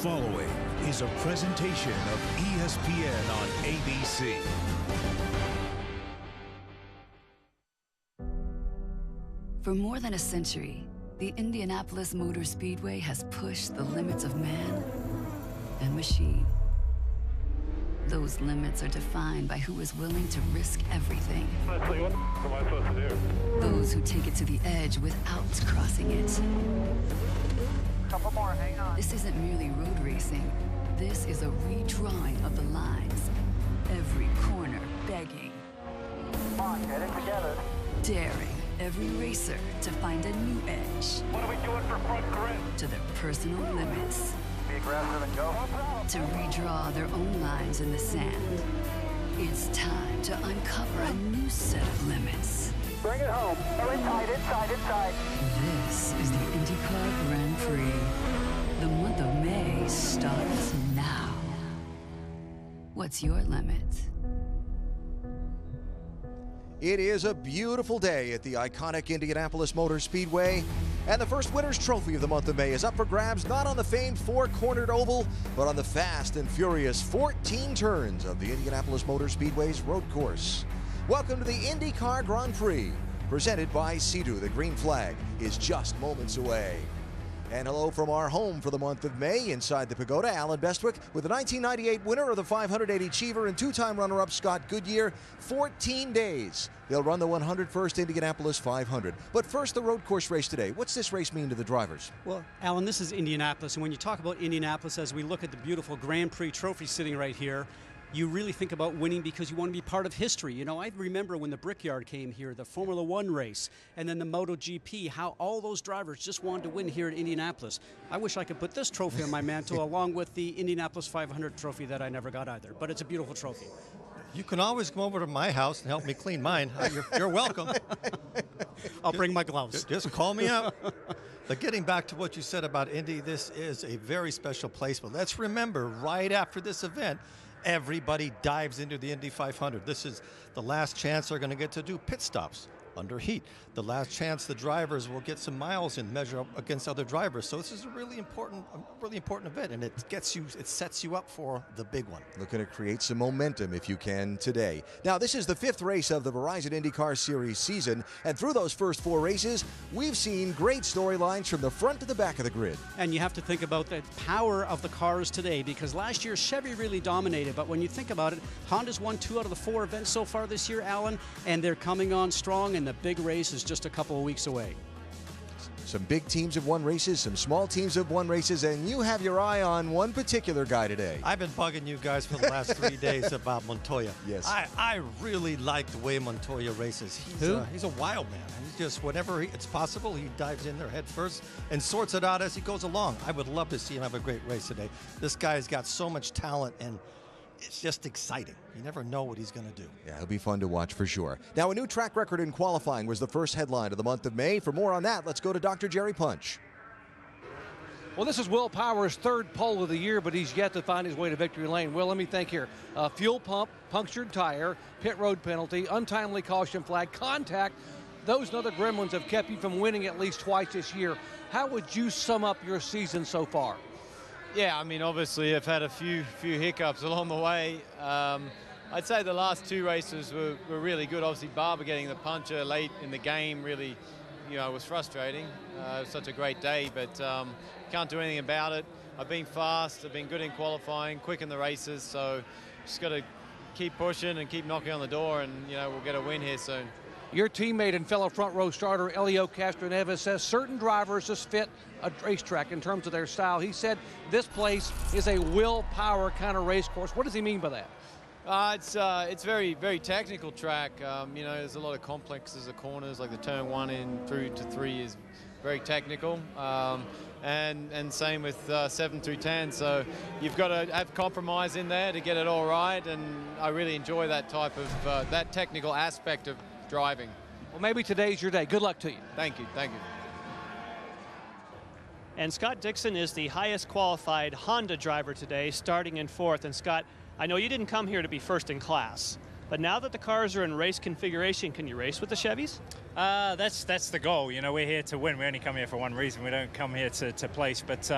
following is a presentation of ESPN on ABC. For more than a century, the Indianapolis Motor Speedway has pushed the limits of man and machine. Those limits are defined by who is willing to risk everything. Honestly, what am I supposed to do? Those who take it to the edge without crossing it. Couple more, hang on. This isn't merely road racing. This is a redrawing of the lines. Every corner begging. Come on, get it together. Daring every racer to find a new edge. What are we doing for front grid? To their personal limits. Be aggressive and go. To redraw their own lines in the sand. It's time to uncover a new set of limits. Bring it home. Oh, inside, inside, inside. This is the IndyCar Grand Prix. The month of May starts now. What's your limit? It is a beautiful day at the iconic Indianapolis Motor Speedway, and the first winner's trophy of the month of May is up for grabs not on the famed four-cornered oval, but on the fast and furious 14 turns of the Indianapolis Motor Speedway's road course. Welcome to the IndyCar Grand Prix, presented by Sea-Doo. The green flag is just moments away. And hello from our home for the month of May inside the Pagoda, Alan Bestwick with the 1998 winner of the 580 Cheever and two-time runner-up Scott Goodyear. 14 days. They'll run the 101st Indianapolis 500. But first, the road course race today. What's this race mean to the drivers? Well, Alan, this is Indianapolis, and when you talk about Indianapolis, as we look at the beautiful Grand Prix trophy sitting right here, you really think about winning because you want to be part of history. You know, I remember when the Brickyard came here, the Formula One race, and then the MotoGP, how all those drivers just wanted to win here at Indianapolis. I wish I could put this trophy on my mantle along with the Indianapolis 500 trophy that I never got either, but it's a beautiful trophy. You can always come over to my house and help me clean mine. You're welcome. I'll bring my gloves. Just call me up. But getting back to what you said about Indy, this is a very special place. But let's remember, right after this event, everybody dives into the Indy 500. This is the last chance they're going to get to do pit stops under heat. The last chance the drivers will get some miles in, measure up against other drivers. So this is a really important event, and it sets you up for the big one. Looking to create some momentum if you can today. Now, this is the fifth race of the Verizon IndyCar Series season, and through those first four races, we've seen great storylines from the front to the back of the grid. And you have to think about the power of the cars today, because last year Chevy really dominated, but when you think about it, Honda's won 2 out of the 4 events so far this year, Alan, and they're coming on strong, and the big race is just a couple of weeks away. Some big teams have won races, some small teams have won races, and you have your eye on one particular guy today. I've been bugging you guys for the last 3 days about Montoya. Yes. I really like the way Montoya races. He's a wild man. He's just, whenever it's possible, he dives in there head first and sorts it out as he goes along. I would love to see him have a great race today. This guy's got so much talent, and it's just exciting. You never know what he's going to do. Yeah, it'll be fun to watch for sure. Now, a new track record in qualifying was the first headline of the month of May. For more on that, let's go to Dr. Jerry Punch. Well, this is Will Power's third pole of the year, but he's yet to find his way to victory lane. Will, let me think here. Fuel pump, punctured tire, pit road penalty, untimely caution flag, contact. Those and other gremlins have kept you from winning at least twice this year. How would you sum up your season so far? Yeah, I mean, obviously I've had a few hiccups along the way. I'd say the last 2 races were really good. Obviously, Barber getting the puncher late in the game really, was frustrating. It was such a great day, but can't do anything about it. I've been fast. I've been good in qualifying, quick in the races. So just got to keep pushing and keep knocking on the door, and we'll get a win here soon. Your teammate and fellow front row starter Elio Castroneves says certain drivers just fit a racetrack in terms of their style. He said this place is a Will Power kind of race course. What does he mean by that? It's very, very technical track. There's a lot of complexes of corners, like the turn 1 in through to 3 is very technical. And same with 7 through 10. So you've got to have compromise in there to get it all right. And I really enjoy that type of that technical aspect of driving. Well, maybe today's your day. Good luck to you. Thank you. Thank you. And Scott Dixon is the highest qualified Honda driver today, starting in 4th. And Scott, I know you didn't come here to be first in class, but now that the cars are in race configuration, can you race with the Chevys? That's the goal. You know, we're here to win. We only come here for one reason. We don't come here to place. But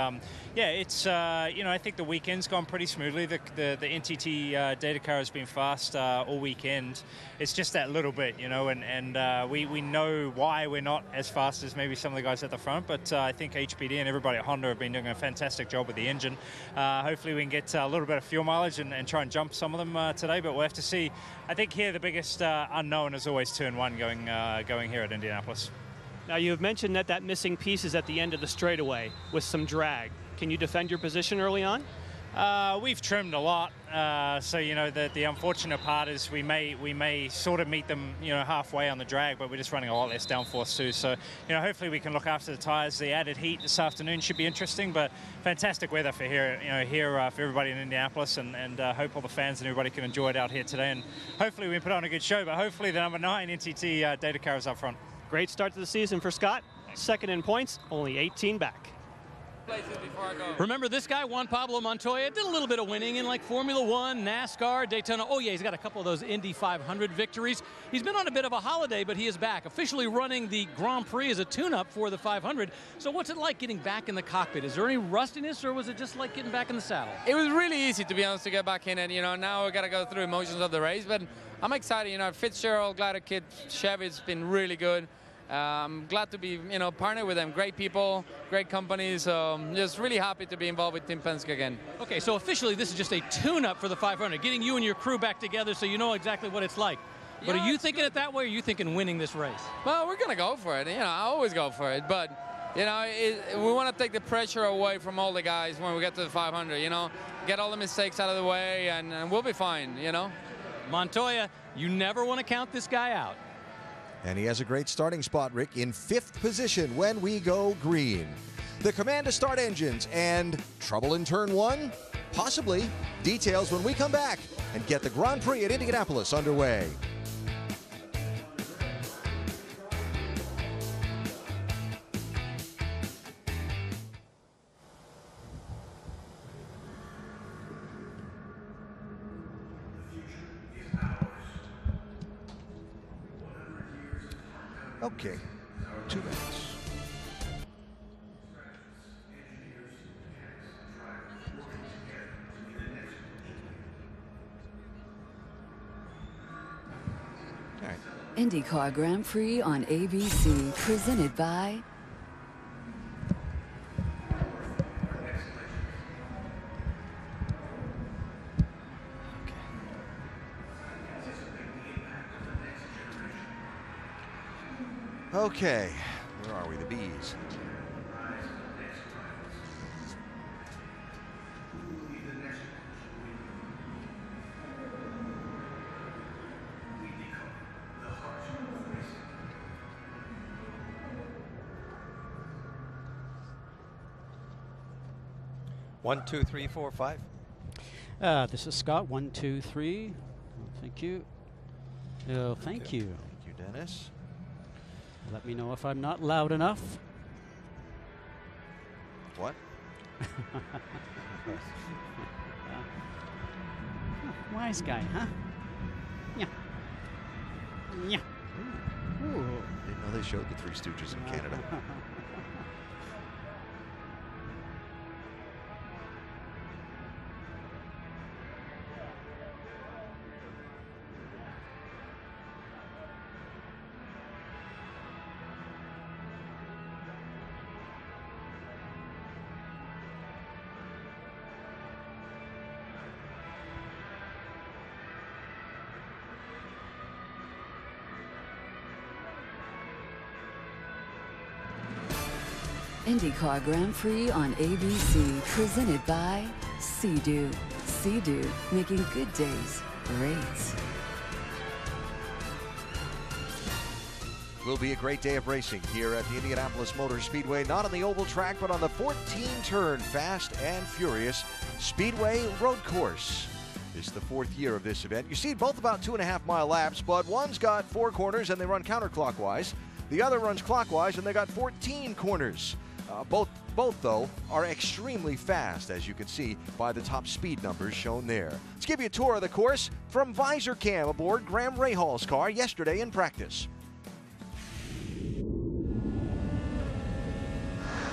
yeah, it's you know, I think the weekend's gone pretty smoothly. The NTT data car has been fast all weekend. It's just that little bit, you know, and we know why we're not as fast as maybe some of the guys at the front. But I think HPD and everybody at Honda have been doing a fantastic job with the engine. Hopefully we can get a little bit of fuel mileage and try and jump some of them today. But we'll have to see. I think here the biggest unknown is always turn one going here at Indianapolis. Now, you've mentioned that missing piece is at the end of the straightaway with some drag. Can you defend your position early on? We've trimmed a lot, so you know the unfortunate part is we may sort of meet them, you know, halfway on the drag, but we're just running a lot less downforce too. So you know, hopefully we can look after the tires. The added heat this afternoon should be interesting, but fantastic weather for here, you know, for everybody in Indianapolis, and hope all the fans and everybody can enjoy it out here today. And hopefully we put on a good show. But hopefully the number 9 NTT data car is up front. Great start to the season for Scott. Second in points, only 18 back. Remember, this guy, Juan Pablo Montoya, did a little bit of winning in like Formula One, NASCAR, Daytona. Oh yeah, he's got a couple of those Indy 500 victories. He's been on a bit of a holiday, but he is back, officially running the Grand Prix as a tune-up for the 500. So what's it like getting back in the cockpit? Is there any rustiness, or was it just like getting back in the saddle? It was really easy, to be honest, to get back in it. You know, now we got to go through emotions of the race, but I'm excited. You know, Fitzgerald, Glider Kit, Chevy's been really good. I'm glad to be, you know, partnered with them. Great people, great companies. Just really happy to be involved with Team Penske again. Okay, so officially this is just a tune-up for the 500, getting you and your crew back together so you know exactly what it's like. But are you thinking it that way, or are you thinking winning this race? Well, we're going to go for it. You know, I always go for it. But, you know, we want to take the pressure away from all the guys when we get to the 500, you know. Get all the mistakes out of the way, and we'll be fine, you know. Montoya, you never want to count this guy out. And he has a great starting spot, Rick, in 5th position when we go green. The command to start engines and trouble in turn 1? Possibly. Details when we come back and get the Grand Prix at Indianapolis underway. Okay, 2 minutes. All right. IndyCar Grand Prix on ABC, presented by Okay, where are we? The Bees. One, two, three, four, five. This is Scott. 1, 2, 3. Thank you. Oh, thank you. Thank you, Dennis. Let me know if I'm not loud enough. What? Wise guy, huh? Yeah. Yeah. Ooh. Didn't know they showed the Three Stooges in Canada. IndyCar Grand Prix on ABC, presented by Sea-Doo. Sea-Doo, making good days great. Will be a great day of racing here at the Indianapolis Motor Speedway, not on the oval track, but on the 14-turn Fast and Furious Speedway road course. This is the 4th year of this event. You see both about 2.5-mile laps, but one's got 4 corners and they run counterclockwise. The other runs clockwise and they got 14 corners. Both, though, are extremely fast, as you can see by the top speed numbers shown there. Let's give you a tour of the course from Visor Cam aboard Graham Rahall's car yesterday in practice.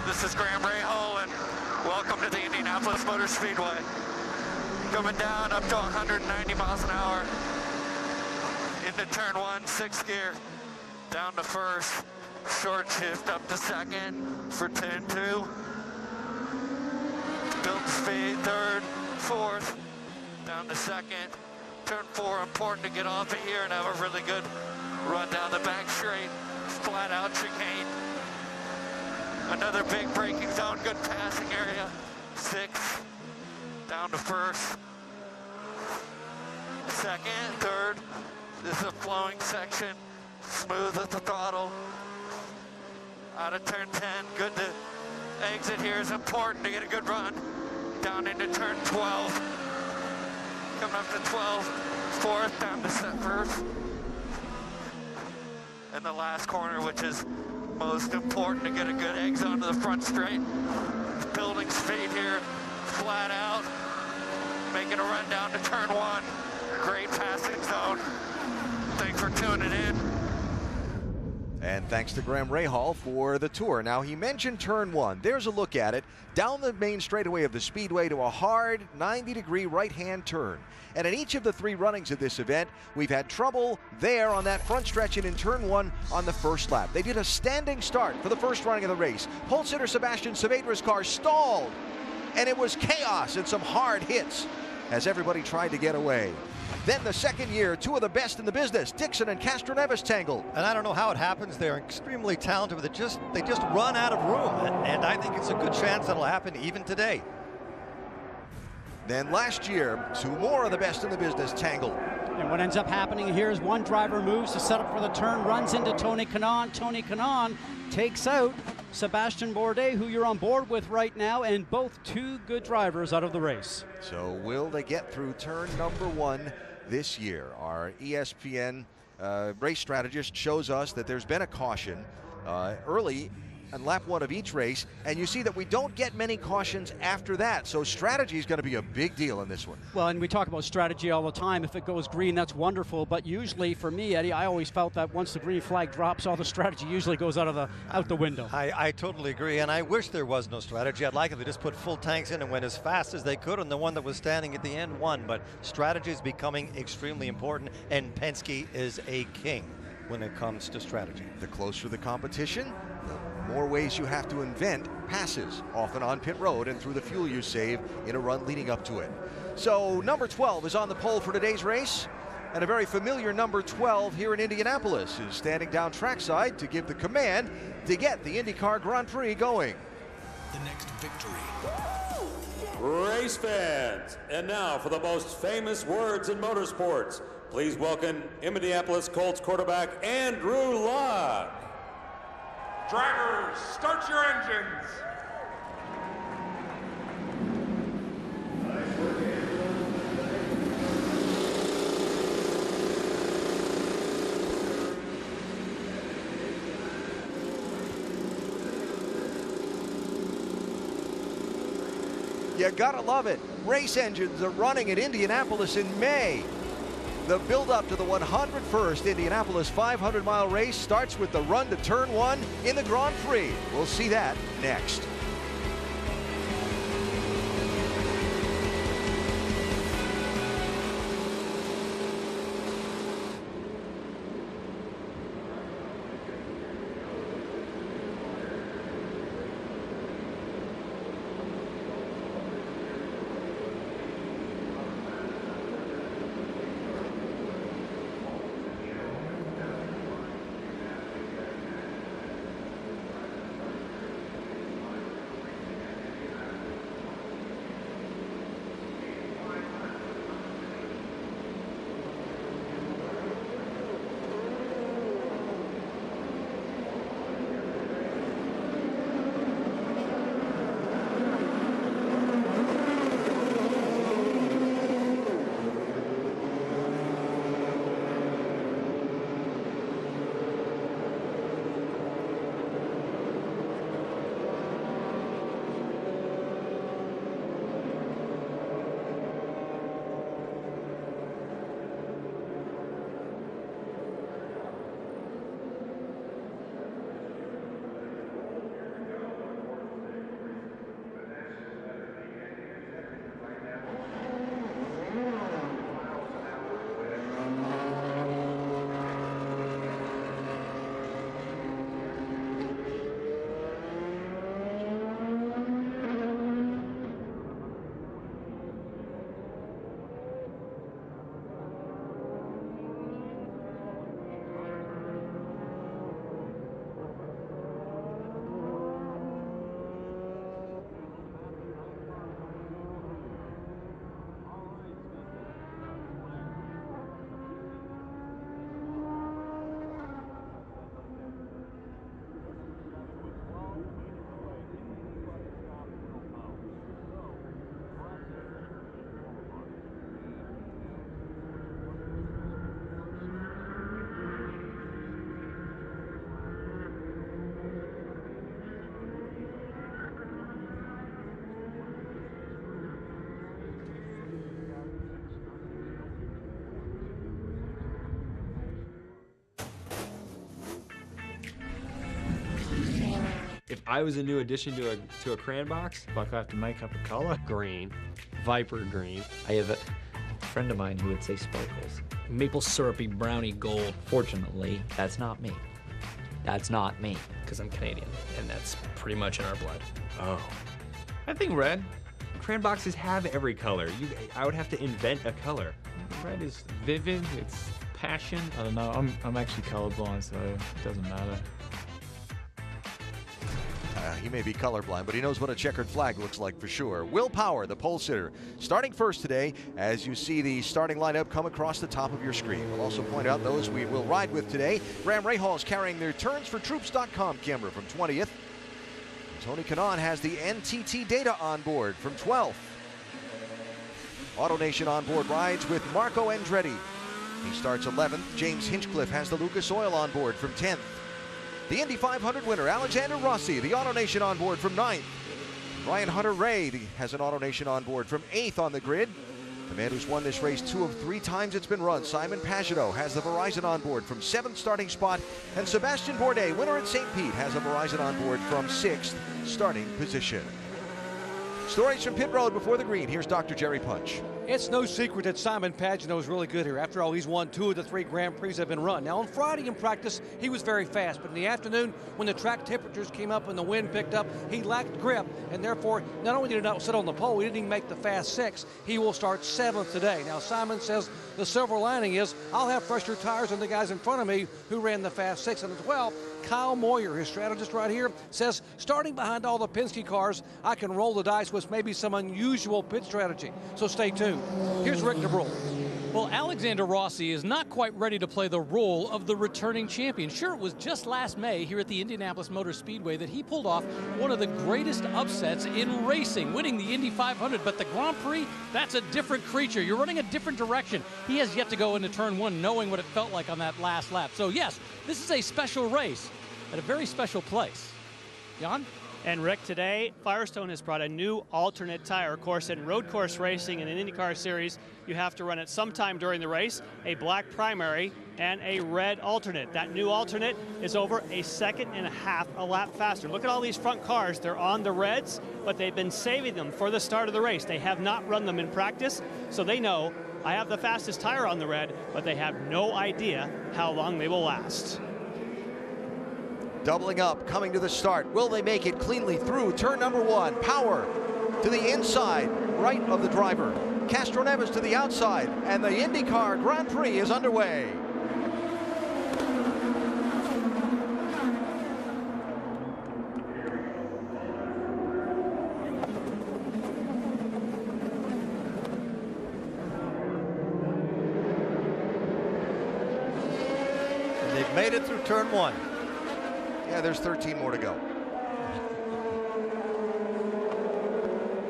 This is Graham Rahal, and welcome to the Indianapolis Motor Speedway. Coming down up to 190 miles an hour. Into turn 1, 6th gear. Down to first. Short shift up to second for turn 2. Build speed, 3rd, 4th. Down to second. Turn 4, important to get off of here and have a really good run down the back straight. Flat out chicane. Another big braking zone, good passing area. 6th, down to first. 2nd, 3rd. This is a flowing section, smooth at the throttle. Out of turn 10, good to exit here is important to get a good run. Down into turn 12. Coming up to 12, 4th, down to first. And the last corner, which is most important to get a good exit onto the front straight. Building speed here, flat out. Making a run down to turn 1. Great passing zone. Thanks for tuning in. And thanks to Graham Rahal for the tour. Now, he mentioned turn 1. There's a look at it. Down the main straightaway of the Speedway to a hard 90-degree right-hand turn. And in each of the 3 runnings of this event, we've had trouble there on that front stretch and in turn 1 on the first lap. They did a standing start for the first running of the race. Pole sitter Sebastian Saavedra's car stalled, and it was chaos and some hard hits as everybody tried to get away. Then the second year, 2 of the best in the business, Dixon and Castroneves tangled. And I don't know how it happens. They're extremely talented, but they just run out of room. And I think it's a good chance that'll happen even today. Then last year, 2 more of the best in the business tangled. And what ends up happening here is one driver moves to set up for the turn, runs into Tony Kanaan. Tony Kanaan takes out Sebastian Bourdais, who you're on board with right now, and both 2 good drivers out of the race. So will they get through turn number 1 this year? Our ESPN race strategist shows us that there's been a caution early on lap 1 of each race, and you see that we don't get many cautions after that. So strategy is going to be a big deal in this one. Well, and we talk about strategy all the time. If it goes green, that's wonderful. But usually, for me, Eddie, I always felt that once the green flag drops, all the strategy usually goes out the window. I totally agree, and I wish there was no strategy. I'd like if they just put full tanks in and went as fast as they could, and the one that was standing at the end won. But strategy is becoming extremely important, and Penske is a king when it comes to strategy. The closer the competition, the more ways you have to invent passes, often on pit road and through the fuel you save in a run leading up to it. So number 12 is on the pole for today's race, and a very familiar number 12 here in Indianapolis is standing down trackside to give the command to get the IndyCar Grand Prix going. The next victory. Race fans, and now for the most famous words in motorsports, please welcome Indianapolis Colts quarterback Andrew Locke. Drivers, start your engines. You gotta love it. Race engines are running at Indianapolis in May. The build-up to the 101st Indianapolis 500-mile race starts with the run to turn 1 in the Grand Prix. We'll see that next. If I was a new addition to a crayon box, like I have to make up a color. Green, Viper green. I have a friend of mine who would say sparkles. Maple syrupy brownie gold. Fortunately, that's not me. That's not me. Because I'm Canadian, and that's pretty much in our blood. Oh. I think red. Crayon boxes have every color. I would have to invent a color. Red is vivid, it's passion. I don't know, I'm actually colorblind, so it doesn't matter. He may be colorblind, but he knows what a checkered flag looks like for sure. Will Power, the pole sitter, starting first today as you see the starting lineup come across the top of your screen. We'll also point out those we will ride with today. Graham Rahal's carrying their turnsfortroops.com camera from 20th. Tony Kanaan has the NTT data on board from 12th. AutoNation on board rides with Marco Andretti. He starts 11th. James Hinchcliffe has the Lucas Oil on board from 10th. The Indy 500 winner, Alexander Rossi, the AutoNation on board from 9th. Ryan Hunter-Reay has an AutoNation on board from 8th on the grid. The man who's won this race 2 of 3 times it's been run, Simon Pagenaud, has the Verizon on board from 7th starting spot. And Sebastian Bourdais, winner at St. Pete, has a Verizon on board from 6th starting position. Stories from pit road before the green. Here's Dr. Jerry Punch. It's no secret that Simon Pagenaud is really good here. After all, he's won 2 of the 3 Grand Prix that have been run. Now, on Friday in practice, he was very fast, but in the afternoon, when the track temperatures came up and the wind picked up, he lacked grip, and therefore, not only did he not sit on the pole, he didn't even make the fast 6. He will start 7th today. Now, Simon says the silver lining is, I'll have fresher tires than the guys in front of me who ran the fast 6. And as well, Kyle Moyer, his strategist right here, says, starting behind all the Penske cars, I can roll the dice with maybe some unusual pit strategy. So stay tuned. Here's Rick DeBrule. Well, Alexander Rossi is not quite ready to play the role of the returning champion. Sure, it was just last May here at the Indianapolis Motor Speedway that he pulled off one of the greatest upsets in racing, winning the Indy 500. But the Grand Prix, that's a different creature. You're running a different direction. He has yet to go into turn 1 knowing what it felt like on that last lap. So, yes, this is a special race at a very special place. Jan? And Rick, today, Firestone has brought a new alternate tire. Of course, in road course racing in an IndyCar series, you have to run it sometime during the race, a black primary and a red alternate. That new alternate is over 1.5 seconds a lap faster. Look at all these front cars. They're on the reds, but they've been saving them for the start of the race. They have not run them in practice, so they know I have the fastest tire on the red, but they have no idea how long they will last. Doubling up, coming to the start. Will they make it cleanly through turn number 1? Power to the inside, right of the driver. Castroneves to the outside, and the IndyCar Grand Prix is underway. And they've made it through turn 1. Yeah, there's 13 more to go.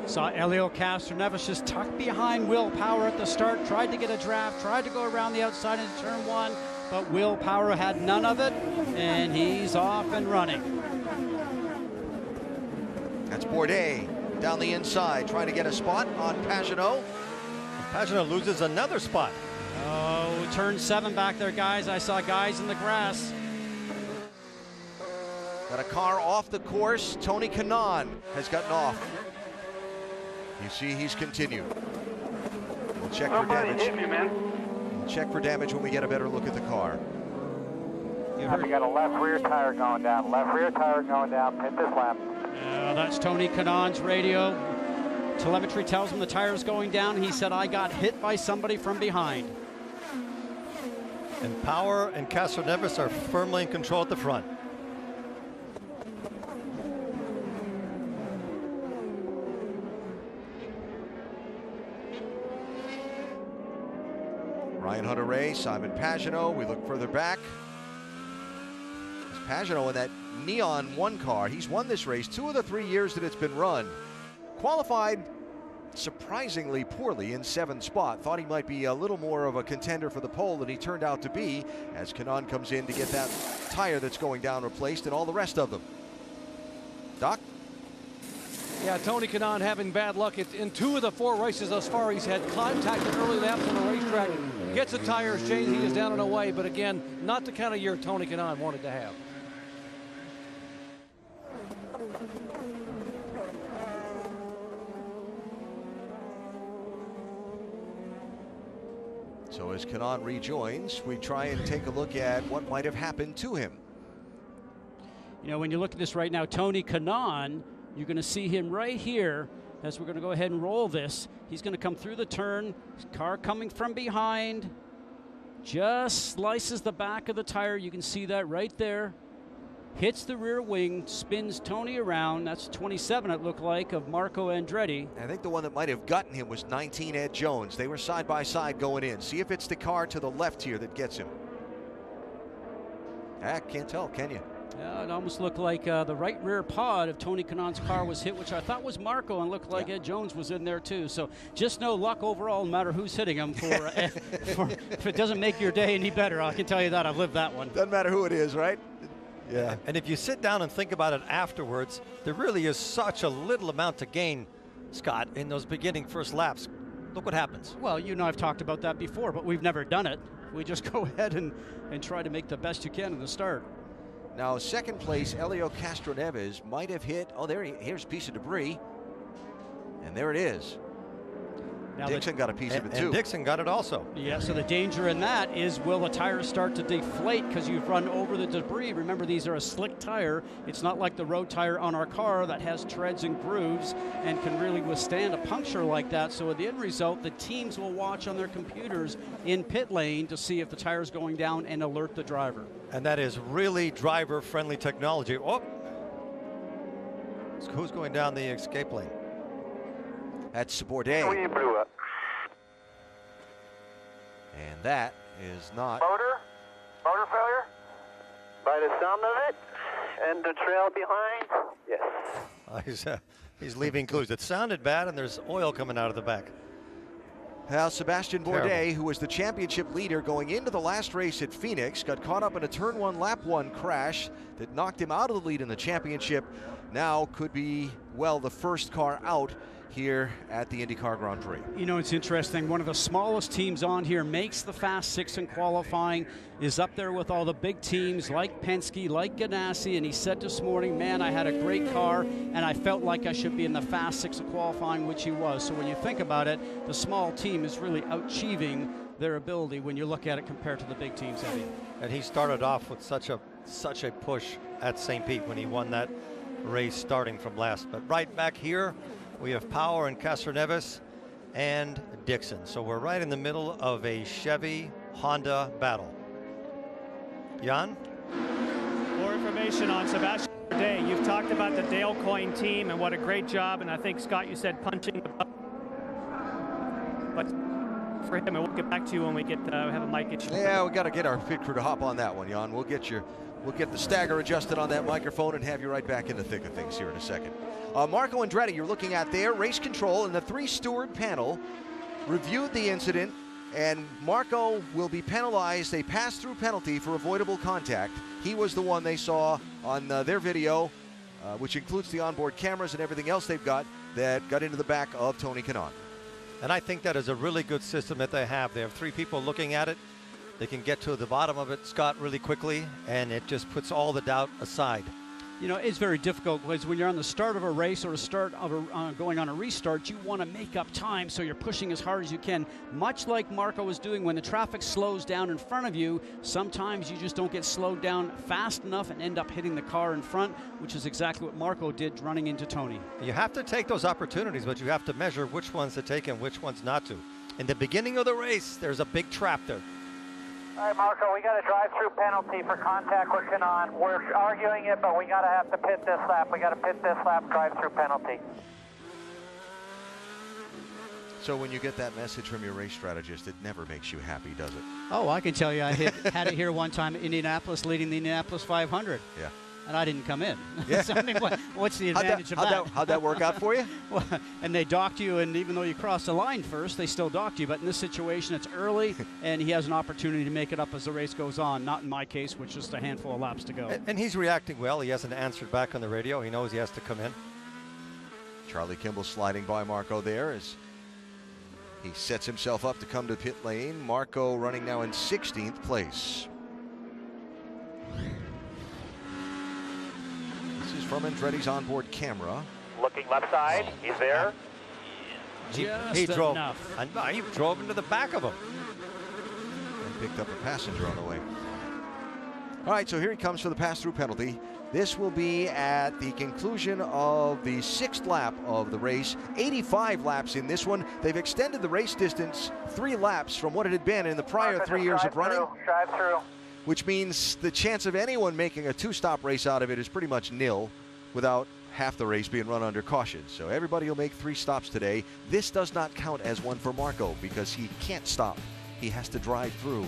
Saw Elio Castroneves just tucked behind Will Power at the start, tried to get a draft, tried to go around the outside into turn 1, but Will Power had none of it, and he's off and running. That's Bourdais down the inside, trying to get a spot on Pagenaud. Pagenaud loses another spot. Oh, turn 7 back there, guys. I saw guys in the grass. Got a car off the course. Tony Kanaan has gotten off. You see he's continued. We'll check for damage. We'll check for damage when we get a better look at the car. We got a left rear tire going down. Left rear tire going down. Pit this lap. That's Tony Kanaan's radio. Telemetry tells him the tire's going down. He said, I got hit by somebody from behind. And Power and Castroneves are firmly in control at the front. Ryan Hunter-Reay, Simon Pagenaud. We look further back. It's Pagenaud in that Neon 1 car. He's won this race 2 of the 3 years that it's been run. Qualified surprisingly poorly in 7th spot. Thought he might be a little more of a contender for the pole than he turned out to be, as Kanaan comes in to get that tire that's going down replaced and all the rest of them. Doc? Yeah, Tony Kanaan having bad luck. In 2 of the 4 races thus far, he's had contact at early laps on the racetrack. Gets the tires changed, he is down and away, but again, not the kind of year Tony Kanaan wanted to have. So as Kanaan rejoins, we try and take a look at what might have happened to him. You know, when you look at this right now, Tony Kanaan, you're going to see him right here as we're going to go ahead and roll this. He's going to come through the turn. Car coming from behind. Just slices the back of the tire. You can see that right there. Hits the rear wing, spins Tony around. That's 27, it looked like, of Marco Andretti. I think the one that might have gotten him was 19, Ed Jones. They were side by side going in. See if it's the car to the left here that gets him. Can't tell, can you? Yeah, it almost looked like the right rear pod of Tony Kanaan's car was hit, which I thought was Marco, and looked like Ed Jones was in there too. So just no luck overall, no matter who's hitting him. If it doesn't make your day any better, I can tell you that. I've lived that one. Doesn't matter who it is, right? Yeah. And if you sit down and think about it afterwards, there really is such a little amount to gain, Scott, in those beginning first laps. Look what happens. Well, you know, I've talked about that before, but we've never done it. We just go ahead and try to make the best you can in the start. Now, second place, Helio Castroneves might have hit. Oh, here's a piece of debris. And there it is. Now Dixon got a piece of it too. And Dixon got it also. Yeah, so the danger in that is, will the tires start to deflate because you've run over the debris? Remember, these are a slick tire. It's not like the road tire on our car that has treads and grooves and can really withstand a puncture like that. So at the end result, the teams will watch on their computers in pit lane to see if the tire's going down and alert the driver. And that is really driver-friendly technology. Oh, who's going down the escape lane? That's Bourdais. We blew up. And that is not. Motor failure? By the sound of it, and the trail behind, yes. He's leaving clues. It sounded bad, and there's oil coming out of the back. Well, Sebastian Bourdais, who was the championship leader going into the last race at Phoenix, got caught up in a turn one, lap one crash that knocked him out of the lead in the championship. Now could be, well, the first car out here at the IndyCar Grand Prix. You know, it's interesting. One of the smallest teams on here makes the Fast Six in qualifying, is up there with all the big teams like Penske, like Ganassi, and he said this morning, man, I had a great car, and I felt like I should be in the Fast Six of qualifying, which he was. So when you think about it, the small team is really achieving their ability when you look at it compared to the big teams, Eddie. And he started off with such a push at St. Pete when he won that race starting from last. But right back here, we have Power and Castroneves and Dixon. So we're right in the middle of a Chevy-Honda battle. Jan? More information on Sebastian Bourdais. You've talked about the Dale Coyne team and what a great job. And I think, Scott, you said punching the button. But for him, and we'll get back to you when we get have a mic issue. Yeah, we got to get our pit crew to hop on that one, Jan. We'll get the stagger adjusted on that microphone and have you right back in the thick of things here in a second. Marco Andretti, you're looking at there, race control, and the three-steward panel reviewed the incident, and Marco will be penalized a pass-through penalty for avoidable contact. He was the one they saw on their video, which includes the onboard cameras and everything else they've got, that got into the back of Tony Kanaan. And I think that is a really good system that they have. They have three people looking at it. They can get to the bottom of it, Scott, really quickly, and it just puts all the doubt aside. You know, it's very difficult because when you're on the start of a race or a start of going on a restart, you want to make up time, so you're pushing as hard as you can. Much like Marco was doing when the traffic slows down in front of you, sometimes you just don't get slowed down fast enough and end up hitting the car in front, which is exactly what Marco did running into Tony. You have to take those opportunities, but you have to measure which ones to take and which ones not to. In the beginning of the race, there's a big trap there. All right, Marco, we got a drive-through penalty for contact with Kanaan. We're arguing it, but we got to have to pit this lap. We got to pit this lap, drive-through penalty. So when you get that message from your race strategist, it never makes you happy, does it? Oh, I can tell you, I had it here one time at Indianapolis, leading the Indianapolis 500. Yeah. And I didn't come in. Yeah. So, I mean, what's the advantage of that? How'd that work out for you? Well, and they docked you, and even though you crossed the line first, they still docked you. But in this situation, it's early, and he has an opportunity to make it up as the race goes on. Not in my case, which is just a handful of laps to go. And he's reacting well. He hasn't answered back on the radio. He knows he has to come in. Charlie Kimball sliding by Marco there as he sets himself up to come to pit lane. Marco running now in 16th place. From Andretti's onboard camera. Looking left side, he's there. He drove into the back of him. picked up a passenger on the way. All right, so here he comes for the pass-through penalty. This will be at the conclusion of the 6th lap of the race. 85 laps in this one. They've extended the race distance 3 laps from what it had been in the prior 3 years of running. Drive through. Which means the chance of anyone making a 2-stop race out of it is pretty much nil without half the race being run under caution. So everybody will make 3 stops today. This does not count as one for Marco because he can't stop. He has to drive through.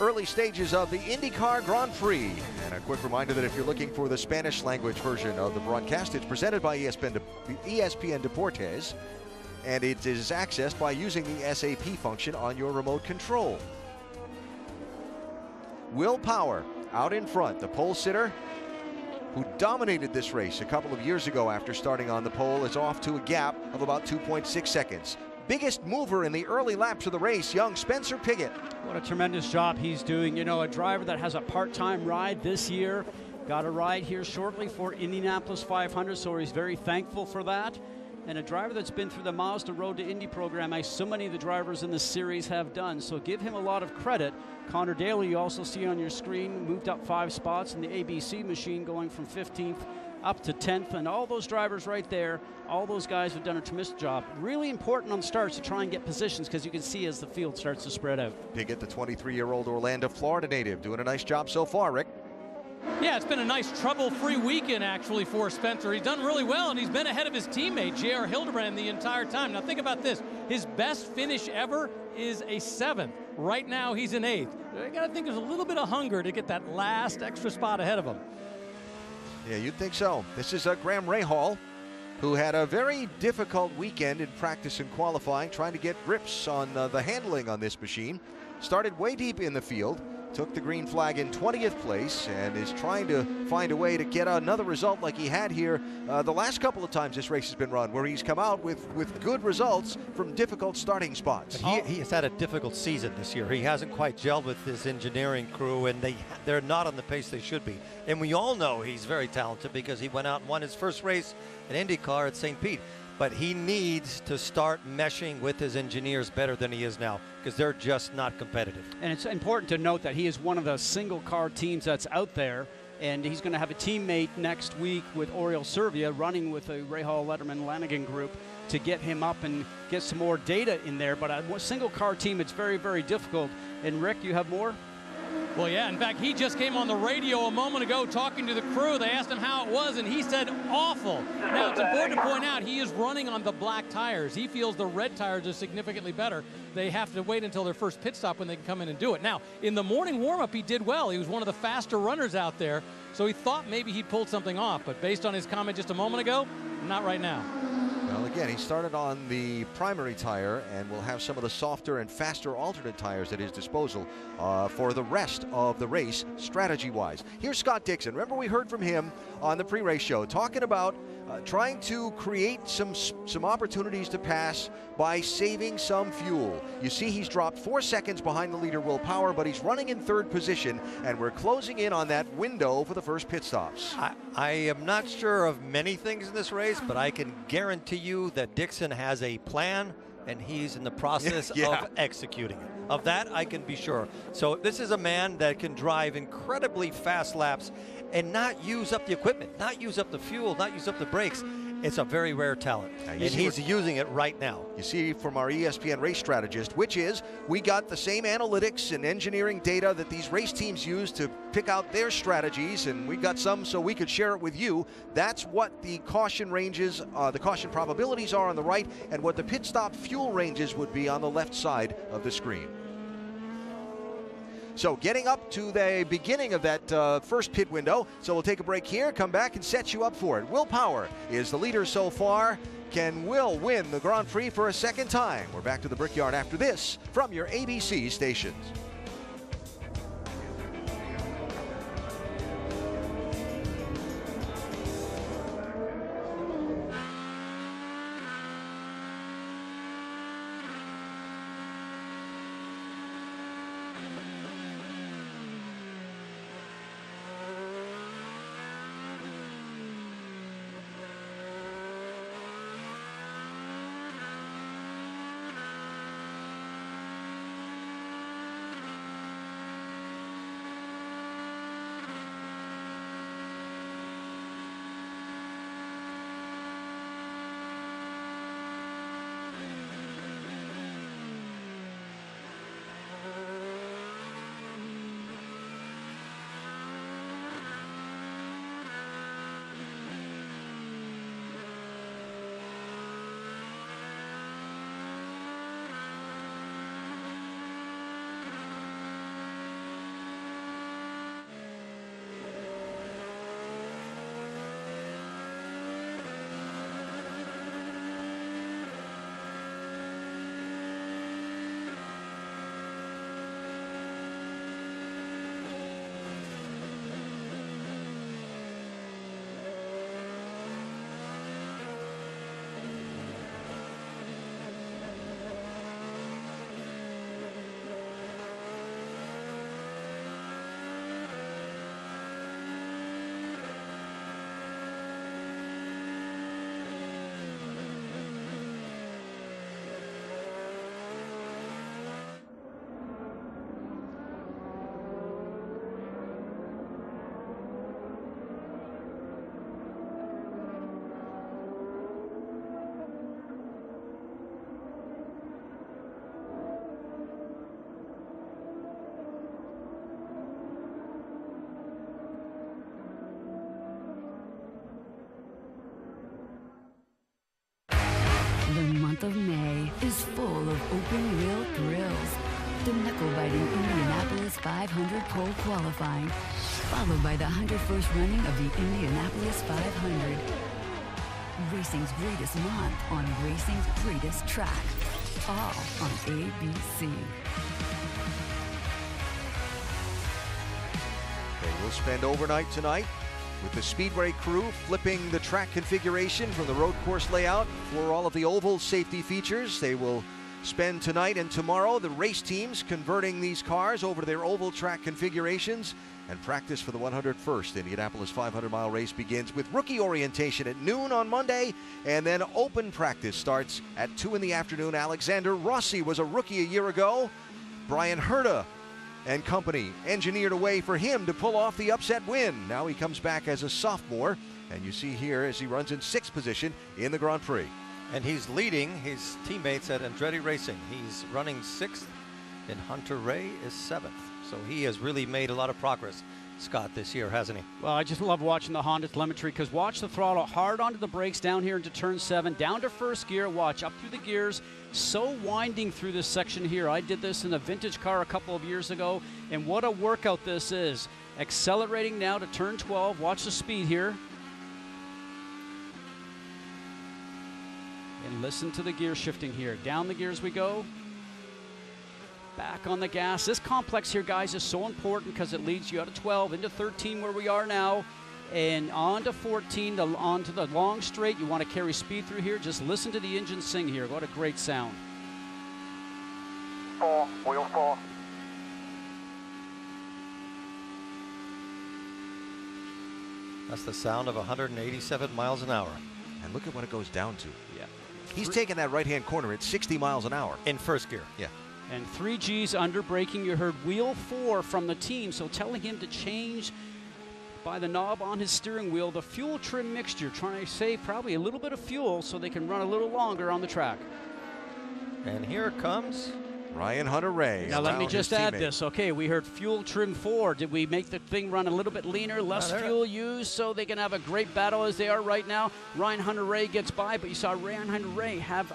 Early stages of the IndyCar Grand Prix. And a quick reminder that if you're looking for the Spanish language version of the broadcast, it's presented by ESPN Deportes, and it is accessed by using the SAP function on your remote control. Will Power out in front, the pole sitter who dominated this race a couple of years ago after starting on the pole, is off to a gap of about 2.6 seconds. Biggest mover in the early laps of the race, young Spencer Pigot. What a tremendous job he's doing. You know, a driver that has a part-time ride this year. Got a ride here shortly for Indianapolis 500, so he's very thankful for that. And a driver that's been through the Mazda Road to Indy program, as so many of the drivers in the series have done. So give him a lot of credit. Connor Daly, you also see on your screen, moved up 5 spots in the ABC machine, going from 15th up to 10th, and all those drivers right there, all those guys have done a tremendous job. Really important on starts to try and get positions, because you can see as the field starts to spread out. Pigot, the 23-year-old Orlando, Florida native, doing a nice job so far, Rick. Yeah, it's been a nice trouble-free weekend, actually, for Spencer. He's done really well, and he's been ahead of his teammate, J.R. Hildebrand, the entire time. Now, think about this. His best finish ever is a 7th. Right now, he's an 8th. I got to think there's a little bit of hunger to get that last extra spot ahead of him. Yeah, you'd think so. This is Graham Rahal, who had a very difficult weekend in practice and qualifying, trying to get grips on the handling on this machine. Started way deep in the field, took the green flag in 20th place, and is trying to find a way to get another result like he had here the last couple of times this race has been run, where he's come out with good results from difficult starting spots. He has had a difficult season this year. He hasn't quite gelled with his engineering crew, and they're not on the pace they should be. And we all know he's very talented because he went out and won his first race at IndyCar at St. Pete. But he needs to start meshing with his engineers better than he is now, because they're just not competitive. And it's important to note that he is one of the single car teams that's out there, and he's going to have a teammate next week with Oriol Servia running with the Rahal, Letterman, Lanigan group to get him up and get some more data in there. But a single car team, it's very, very difficult. And Rick, you have more? Well, yeah, in fact, he just came on the radio a moment ago talking to the crew. They asked him how it was, and he said awful. Now, it's important to point out he is running on the black tires. He feels the red tires are significantly better. They have to wait until their first pit stop when they can come in and do it. Now, in the morning warm-up, he did well. He was one of the faster runners out there, so he thought maybe he pulled something off. But based on his comment just a moment ago, not right now. Well, again, he started on the primary tire and will have some of the softer and faster alternate tires at his disposal for the rest of the race, strategy-wise. Here's Scott Dixon. Remember, we heard from him on the pre-race show talking about trying to create some opportunities to pass by saving some fuel. You see he's dropped 4 seconds behind the leader, Will Power, but he's running in third position, and we're closing in on that window for the first pit stops. I am not sure of many things in this race, but I can guarantee you that Dixon has a plan, and he's in the process of executing it. Of that, I can be sure. So this is a man that can drive incredibly fast laps and not use up the equipment, not use up the fuel, not use up the brakes. It's a very rare talent, and he's using it right now. You see from our ESPN race strategist, which is we got the same analytics and engineering data that these race teams use to pick out their strategies, and we got some so we could share it with you. That's what the caution ranges, the caution probabilities are on the right, and what the pit stop fuel ranges would be on the left side of the screen. So getting up to the beginning of that first pit window. So we'll take a break here, come back and set you up for it. Will Power is the leader so far. Can Will win the Grand Prix for a second time? We're back to the Brickyard after this from your ABC stations. The month of May is full of open-wheel thrills. The knuckle-biting Indianapolis 500 pole qualifying, followed by the 101st running of the Indianapolis 500. Racing's greatest month on racing's greatest track. All on ABC. They will spend overnight tonight with the Speedway crew flipping the track configuration from the road course layout for all of the oval safety features. They will spend tonight and tomorrow, the race teams, converting these cars over to their oval track configurations, and practice for the 101st Indianapolis 500-mile race begins with rookie orientation at noon on Monday, and then open practice starts at 2 in the afternoon. Alexander Rossi was a rookie a year ago. Brian Herta and company engineered a way for him to pull off the upset win. Now he comes back as a sophomore, and you see here as he runs in 6th position in the Grand Prix. And he's leading his teammates at Andretti Racing. He's running 6th, and Hunter Ray is 7th. So he has really made a lot of progress, Scott, this year, hasn't he? Well, I just love watching the Honda telemetry because watch the throttle hard onto the brakes down here into turn 7, down to first gear, watch up through the gears, so winding through this section here. I did this in a vintage car a couple of years ago, and what a workout this is. Accelerating now to turn 12, watch the speed here. And listen to the gear shifting here. Down the gears we go. Back on the gas. This complex here, guys, is so important because it leads you out of 12 into 13 where we are now, and on to 14, on to the long straight. You want to carry speed through here. Just listen to the engine sing here. What a great sound. 4, wheel 4. That's the sound of 187 miles an hour. And look at what it goes down to. Yeah. He's taking that right-hand corner at 60 miles an hour. In first gear. Yeah. And 3 Gs under braking. You heard wheel 4 from the team, so telling him to change by the knob on his steering wheel the fuel trim mixture, trying to save probably a little bit of fuel so they can run a little longer on the track. And here comes Ryan Hunter-Reay. Now let me just add this. Okay, we heard fuel trim 4. Did we make the thing run a little bit leaner, less fuel used, so they can have a great battle as they are right now? Ryan Hunter-Reay gets by, but you saw Ryan Hunter-Reay have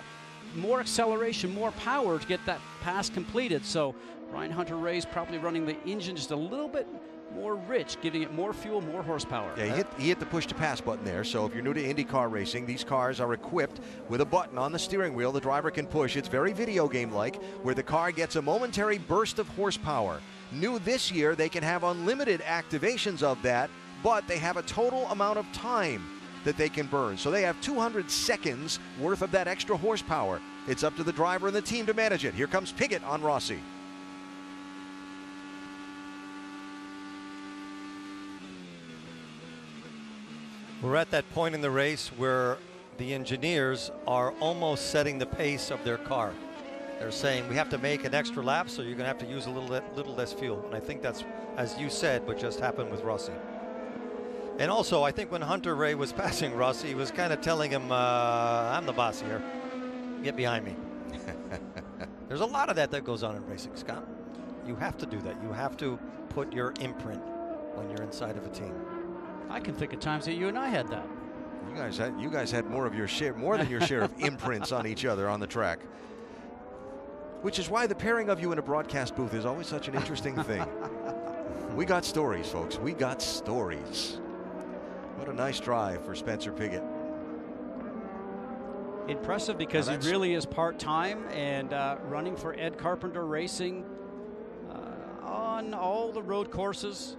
more acceleration, more power to get that pass completed. So Ryan Hunter-Reay is probably running the engine just a little bit more rich, giving it more fuel, more horsepower. Yeah, he hit the push to pass button there. So if you're new to IndyCar racing, these cars are equipped with a button on the steering wheel the driver can push. It's very video game-like, where the car gets a momentary burst of horsepower. New this year, they can have unlimited activations of that, but they have a total amount of time that they can burn. So they have 200 seconds worth of that extra horsepower. It's up to the driver and the team to manage it. Here comes Piggott on Rossi. We're at that point in the race where the engineers are almost setting the pace of their car. They're saying we have to make an extra lap, so you're going to have to use a little less fuel. And I think that's, as you said, what just happened with Rossi. And also, I think when Hunter-Reay was passing Rossi, he was kind of telling him, I'm the boss here. Get behind me. There's a lot of that goes on in racing, Scott. You have to do that. You have to put your imprint when you're inside of a team. I can think of times that you and I had that. You guys had more than your share of imprints on each other on the track. Which is why the pairing of you in a broadcast booth is always such an interesting thing. We got stories, folks. We got stories. What a nice drive for Spencer Piggott. Impressive because he really is part-time and running for Ed Carpenter Racing on all the road courses.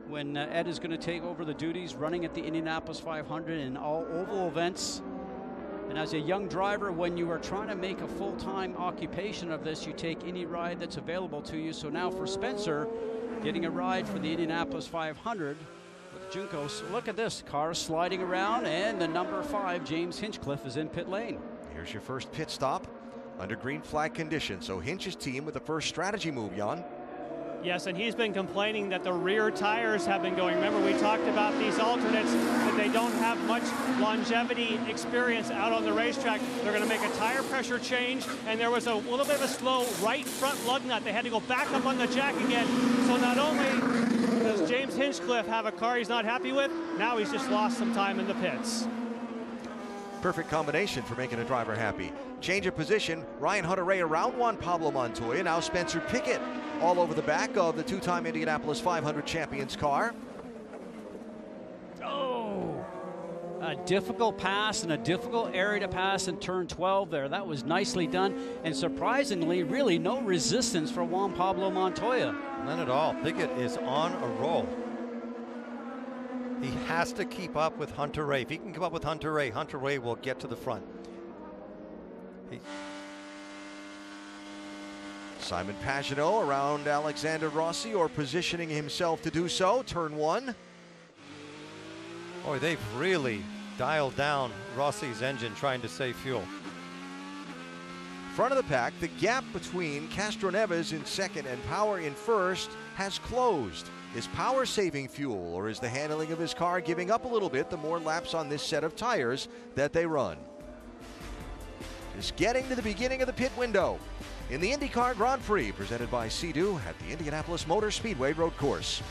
When Ed is going to take over the duties, running at the Indianapolis 500 and all oval events. And as a young driver, when you are trying to make a full-time occupation of this, you take any ride that's available to you. So now for Spencer, getting a ride for the Indianapolis 500 with Junko. So look at this, car sliding around, and the number 5, James Hinchcliffe, is in pit lane. Here's your first pit stop under green flag conditions. So Hinch's team with the first strategy move, Jan. Yes, and he's been complaining that the rear tires have been going. Remember, we talked about these alternates, that they don't have much longevity experience out on the racetrack. They're going to make a tire pressure change, and there was a little bit of a slow right front lug nut. They had to go back up on the jack again. So not only does James Hinchcliffe have a car he's not happy with, now he's just lost some time in the pits. Perfect combination for making a driver happy. Change of position, Ryan Hunter-Reay around Juan Pablo Montoya. Now Spencer Piggott all over the back of the 2-time Indianapolis 500 champions car. Oh, a difficult pass and a difficult area to pass in turn 12 there. That was nicely done. And surprisingly, really no resistance for Juan Pablo Montoya. None at all. Piggott is on a roll. He has to keep up with Hunter-Reay. If he can keep up with Hunter-Reay, Hunter-Reay will get to the front. Simon Pagenaud around Alexander Rossi, or positioning himself to do so. Turn 1. Boy, they've really dialed down Rossi's engine trying to save fuel. Front of the pack, the gap between Castroneves in second and Power in first has closed. Is Power saving fuel, or is the handling of his car giving up a little bit the more laps on this set of tires that they run? Just getting to the beginning of the pit window. in the IndyCar Grand Prix presented by Sea-Doo at the Indianapolis Motor Speedway Road Course.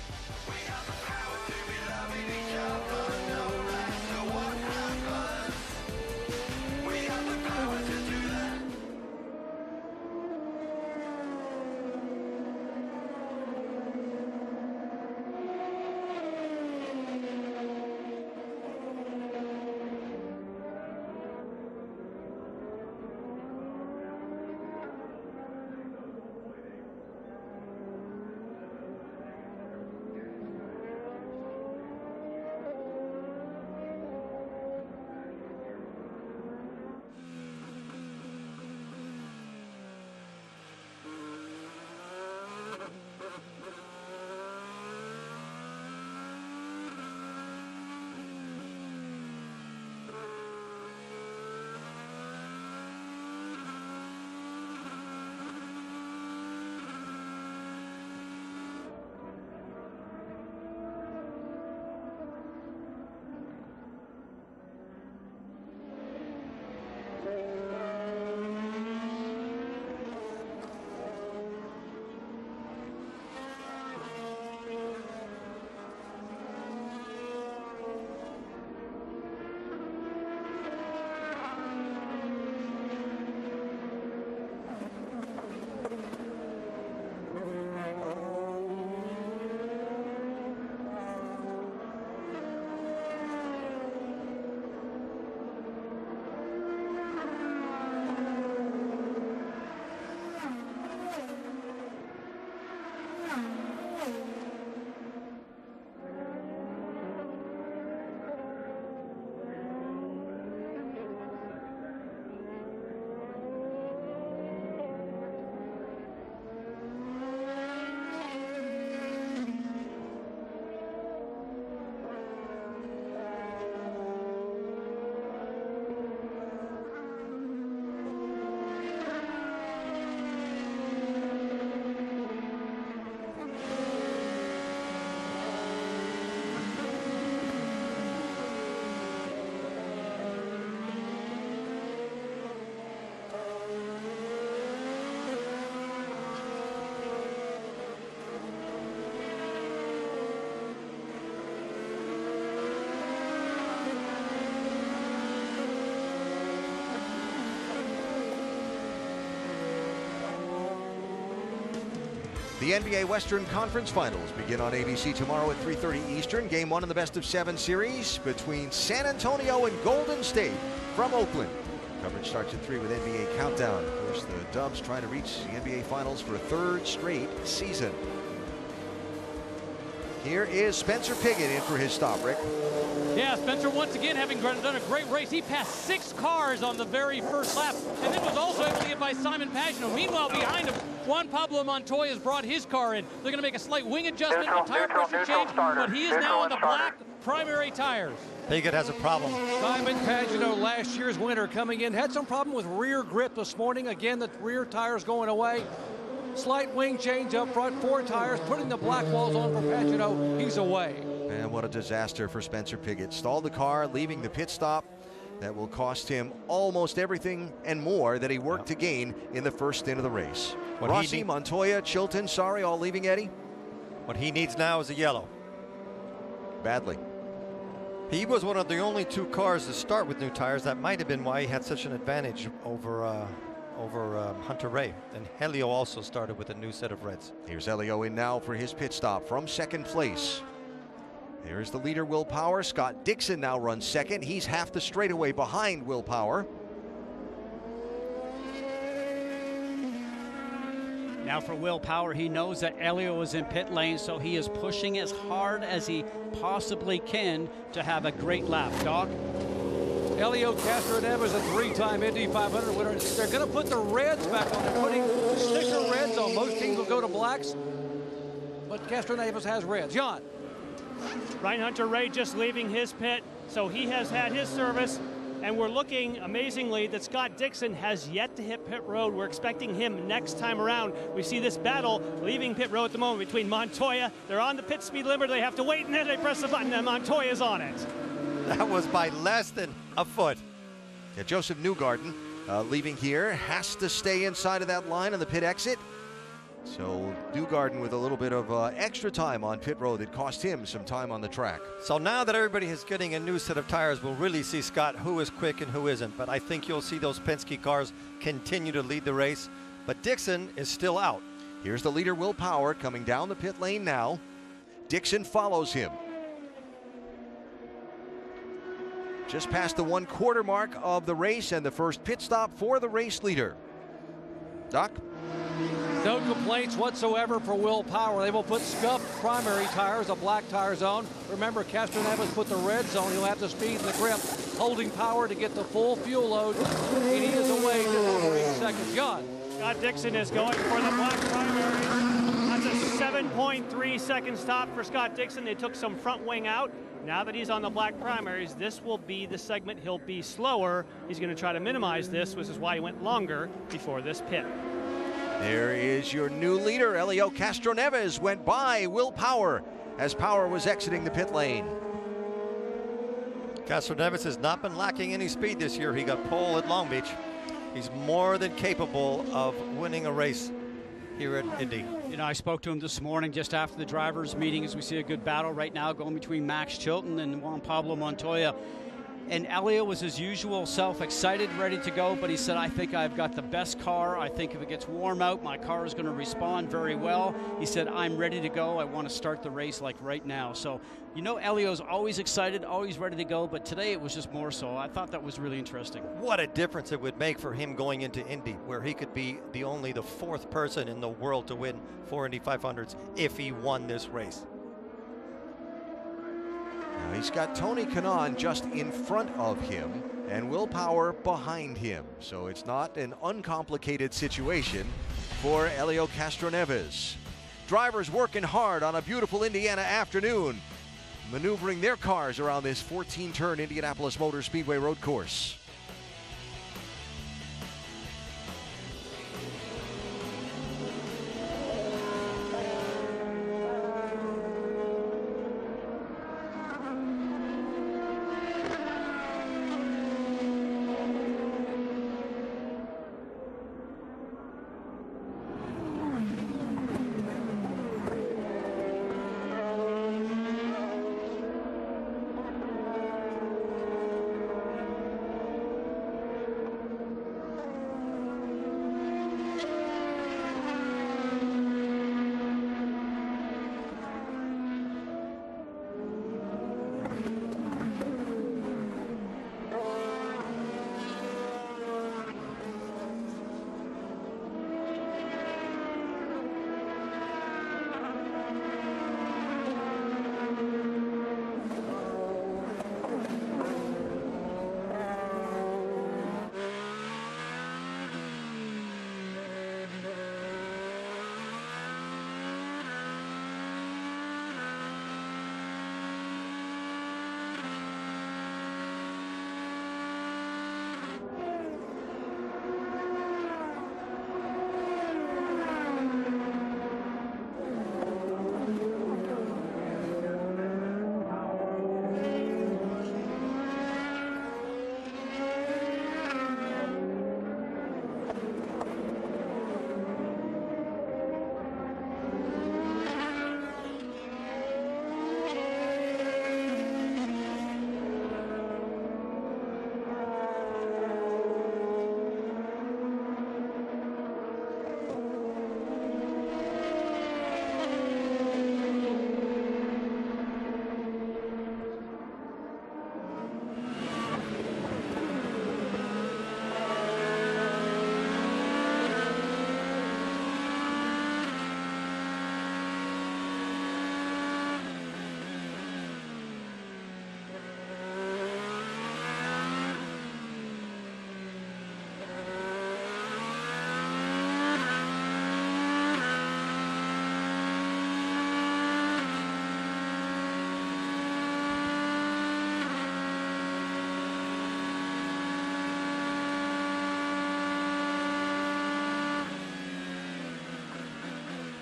The NBA Western Conference Finals begin on ABC tomorrow at 3:30 Eastern. Game 1 in the best-of-7 series between San Antonio and Golden State from Oakland. Coverage starts at 3 with NBA Countdown. Of course, the Dubs trying to reach the NBA Finals for a third straight season. Here is Spencer Pigot in for his stop, Rick. Yeah, Spencer once again having done a great race. He passed 6 cars on the very first lap and then was also able to get by Simon Pagenaud. Meanwhile, behind him, Juan Pablo Montoya has brought his car in. They're going to make a slight wing adjustment, a tire pressure change, but he is now on the black primary tires. Pigot has a problem. Simon Pagenaud, last year's winner, coming in, had some problem with rear grip this morning. Again, the rear tires going away. Slight wing change up front, 4 tires, putting the black walls on for Pagenaud. He's away. And what a disaster for Spencer Pigot. Stalled the car, leaving the pit stop. That will cost him almost everything and more that he worked to gain in the first stint of the race. Rossi, Montoya, Chilton, sorry, all leaving, Eddie? What he needs now is a yellow. Badly. He was one of the only 2 cars to start with new tires. That might have been why he had such an advantage over Hunter Ray. And Helio also started with a new set of reds. Here's Helio in now for his pit stop from second place. There's the leader, Will Power. Scott Dixon now runs second. He's half the straightaway behind Will Power. Now for Will Power, he knows that Helio is in pit lane, so he is pushing as hard as he possibly can to have a great lap. Doc? Helio Castroneves, a 3-time Indy 500 winner. They're going to put the reds back on. They're putting sticker reds on. Most teams will go to blacks, but Castroneves has reds. John? Ryan Hunter-Reay just leaving his pit, so he has had his service, and we're looking amazingly that Scott Dixon has yet to hit pit road. We're expecting him next time around. We see this battle leaving pit road at the moment between Montoya. They're on the pit speed limiter. They have to wait, and then they press the button, and Montoya's on it. That was by less than a foot. Yeah, Joseph Newgarden leaving here, has to stay inside of that line on the pit exit. So Newgarden with a little bit of extra time on pit road that cost him some time on the track. So now that everybody is getting a new set of tires, we'll really see, Scott, who is quick and who isn't. But I think you'll see those Penske cars continue to lead the race. But Dixon is still out. Here's the leader, Will Power, coming down the pit lane now. Dixon follows him. Just past the 1/4 mark of the race and the first pit stop for the race leader. Doc? No complaints whatsoever for Will Power. They will put scuffed primary tires, a black tire zone. Remember, Castroneves put the red zone. He'll have the speed and the grip, holding Power to get the full fuel load. And he is away to over 8 seconds. John. Scott Dixon is going for the black primary. That's a 7.3 second stop for Scott Dixon. They took some front wing out. Now that he's on the black primaries, this will be the segment he'll be slower. He's going to try to minimize this, which is why he went longer before this pit. There is your new leader. Helio Castroneves went by Will Power as Power was exiting the pit lane. Castroneves has not been lacking any speed this year. He got pole at Long Beach. He's more than capable of winning a race here at Indy. You know, I spoke to him this morning just after the drivers' meeting as we see a good battle right now going between Max Chilton and Juan Pablo Montoya. And Elio was his usual self, excited, ready to go, but he said, I think I've got the best car. I think if it gets warm out, my car is going to respond very well. He said, I'm ready to go. I want to start the race like right now. So, you know, Elio's always excited, always ready to go, but today it was just more so. I thought that was really interesting. What a difference it would make for him going into Indy, where he could be the 4th person in the world to win 4 Indy 500s if he won this race. Now he's got Tony Kanaan just in front of him and Will Power behind him. So it's not an uncomplicated situation for Helio Castroneves. Drivers working hard on a beautiful Indiana afternoon, maneuvering their cars around this 14-turn Indianapolis Motor Speedway road course.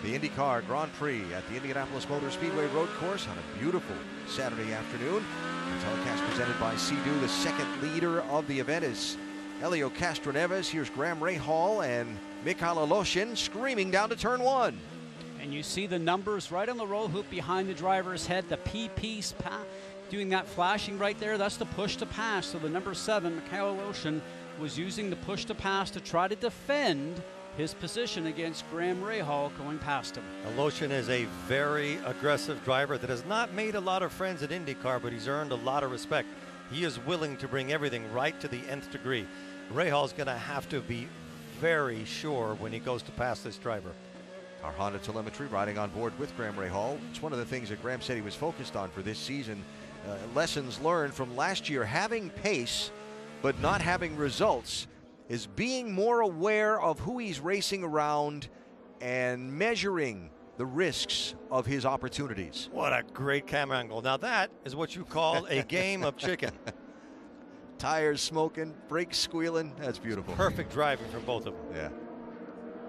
The IndyCar Grand Prix at the Indianapolis Motor Speedway road course on a beautiful Saturday afternoon. The telecast presented by Sea-Doo. The second leader of the event is Helio Castroneves. Here's Graham Rahal and Mikhail Aloshin screaming down to turn 1. And you see the numbers right on the roll hoop behind the driver's head, the PP doing that flashing right there. That's the push to pass. So the number 7, Mikhail Aloshin, was using the push to pass to try to defend his position against Graham Rahal going past him. Aloshin is a very aggressive driver that has not made a lot of friends at IndyCar, but he's earned a lot of respect. He is willing to bring everything right to the nth degree. Rahal's going to have to be very sure when he goes to pass this driver. Our Honda telemetry riding on board with Graham Rahal. It's one of the things that Graham said he was focused on for this season. Lessons learned from last year, having pace but not having results, is being more aware of who he's racing around and measuring the risks of his opportunities. What a great camera angle. Now that is what you call a game of chicken. Tires smoking, brakes squealing. That's beautiful. Perfect driving from both of them. Yeah.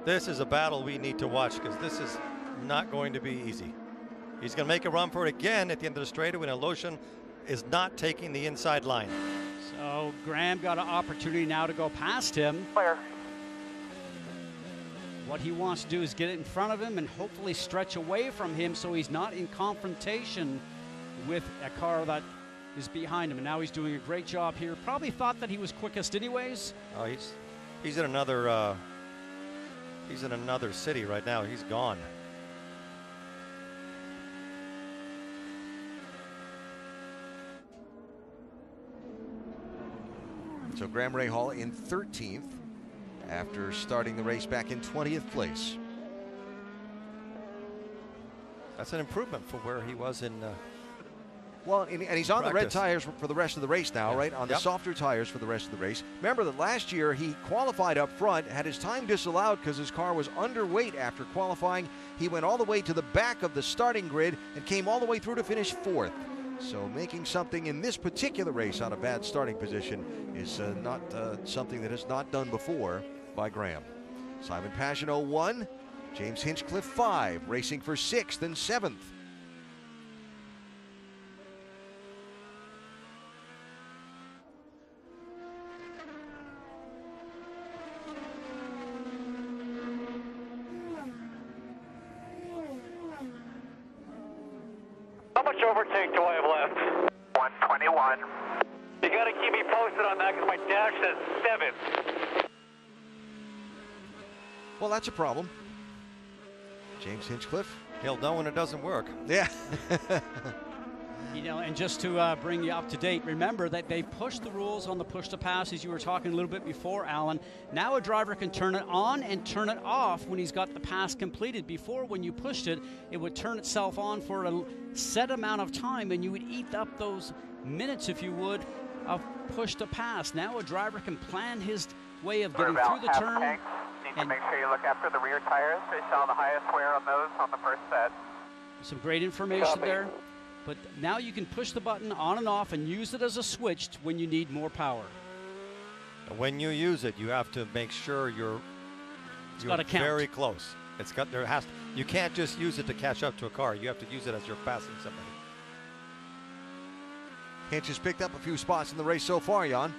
This is a battle we need to watch because this is not going to be easy. He's going to make a run for it again at the end of the straightaway when Aloshin is not taking the inside line. So Graham got an opportunity now to go past him. Clear. What he wants to do is get it in front of him and hopefully stretch away from him so he's not in confrontation with a car that is behind him. And now he's doing a great job here. Probably thought that he was quickest anyways. Oh, he's in another city right now. He's gone. So Graham Rahal in 13th after starting the race back in 20th place. That's an improvement from where he was in well, and he's on the red tires for the rest of the race now, right? On the softer tires for the rest of the race. Remember that last year he qualified up front, had his time disallowed because his car was underweight after qualifying. He went all the way to the back of the starting grid and came all the way through to finish 4th. So making something in this particular race on a bad starting position is not something that is not done before by Graham. Simon Pagenaud 1, James Hinchcliffe 5, racing for 6th and 7th. How much overtake do I have left? 121. You got to keep me posted on that because my dash says 7. Well, that's a problem. James Hinchcliffe. He'll know when it doesn't work. Yeah. You know, and just to bring you up to date, remember that they've pushed the rules on the push to pass, as you were talking a little bit before, Alan. Now a driver can turn it on and turn it off when he's got the pass completed. Before, when you pushed it, it would turn itself on for a set amount of time, and you would eat up those minutes, if you would, of push to pass. Now a driver can plan his way of getting through the turn. Need to make sure you look after the rear tires. They saw the highest wear on those on the first set. Some great information there. But now you can push the button on and off and use it as a switch when you need more power. When you use it, you have to make sure you're very close. You can't just use it to catch up to a car. You have to use it as you're passing somebody. Hinch has picked up a few spots in the race so far, Jan.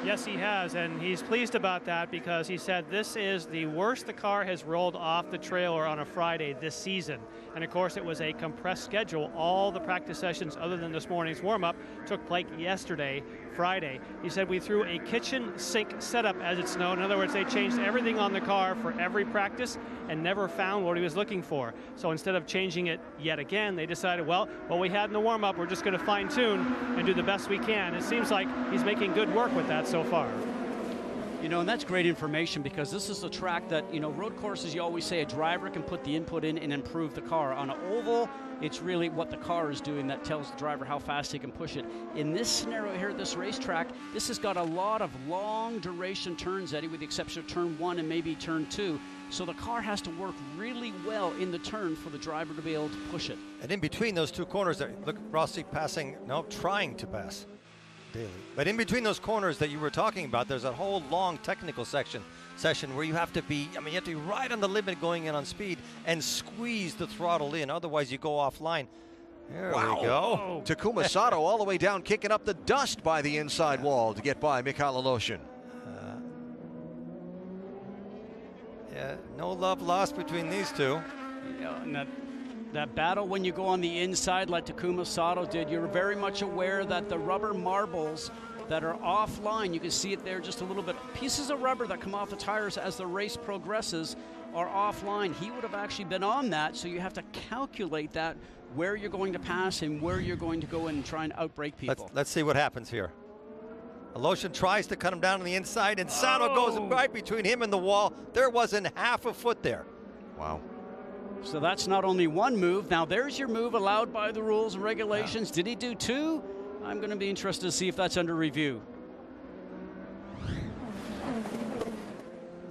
Yes, he has, and he's pleased about that because he said this is the worst the car has rolled off the trailer on a Friday this season. And of course, it was a compressed schedule. All the practice sessions, other than this morning's warm-up, took place yesterday, Friday. He said we threw a kitchen sink setup, as it's known. In other words, they changed everything on the car for every practice and never found what he was looking for. So instead of changing it yet again, they decided, well, what we had in the warm-up, we're just going to fine-tune and do the best we can. It seems like he's making good work with that so far. You know, and that's great information because this is a track that, you know, road courses, you always say a driver can put the input in and improve the car. On an oval, it's really what the car is doing that tells the driver how fast he can push it. In this scenario here at this racetrack, this has got a lot of long duration turns, Eddie, with the exception of turn 1 and maybe turn 2. So the car has to work really well in the turn for the driver to be able to push it. And in between those two corners, look, Rossi trying to pass daily. But in between those corners that you were talking about, there's a whole long technical session where you have to be, you have to be right on the limit going in on speed and squeeze the throttle in. Otherwise, you go offline. There we go. Takuma Sato all the way down, kicking up the dust by the inside wall to get by Mikhail Aloshin. no love lost between these two. You know, and that battle when you go on the inside like Takuma Sato did, you're very much aware that the rubber marbles that are offline, you can see it there just a little bit, pieces of rubber that come off the tires as the race progresses are offline. He would have actually been on that, so you have to calculate that, where you're going to pass and where you're going to go and try and outbrake people. Let's see what happens here. Aloshin tries to cut him down on the inside, and Sato goes right between him and the wall. There wasn't half a foot there. Wow. So that's not only one move. Now there's your move allowed by the rules and regulations. Did he do two? I'm going to be interested to see if that's under review.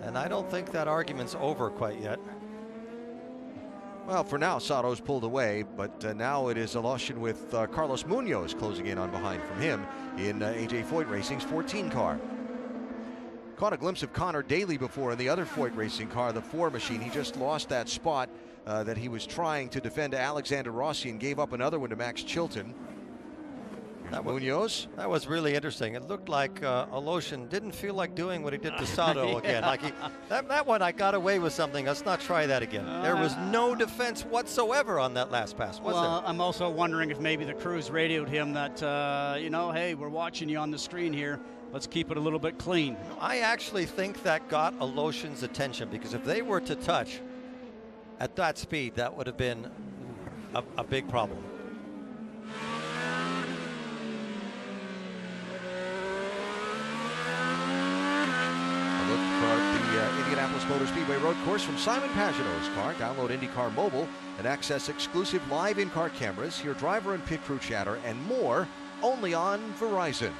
And I don't think that argument's over quite yet. Well, for now, Sato's pulled away, but now it is Aloshin with Carlos Munoz closing in on behind from him in AJ Foyt Racing's 14 car. Caught a glimpse of Connor Daly before in the other Foyt Racing car, the 4 machine. He just lost that spot that he was trying to defend to Alexander Rossi and gave up another one to Max Chilton. Munoz. That was really interesting. It looked like Aloshin didn't feel like doing what he did to Sato again. Like that one, I got away with something. Let's not try that again. There was no defense whatsoever on that last pass, was there? I'm also wondering if maybe the crews radioed him that, you know, hey, we're watching you on the screen here. Let's keep it a little bit clean. I actually think that got Aloshin's attention, because if they were to touch at that speed, that would have been a big problem. The Indianapolis Motor Speedway Road Course from Simon Pagino's car. Download IndyCar Mobile and access exclusive live in-car cameras, hear driver and pit crew chatter, and more only on Verizon.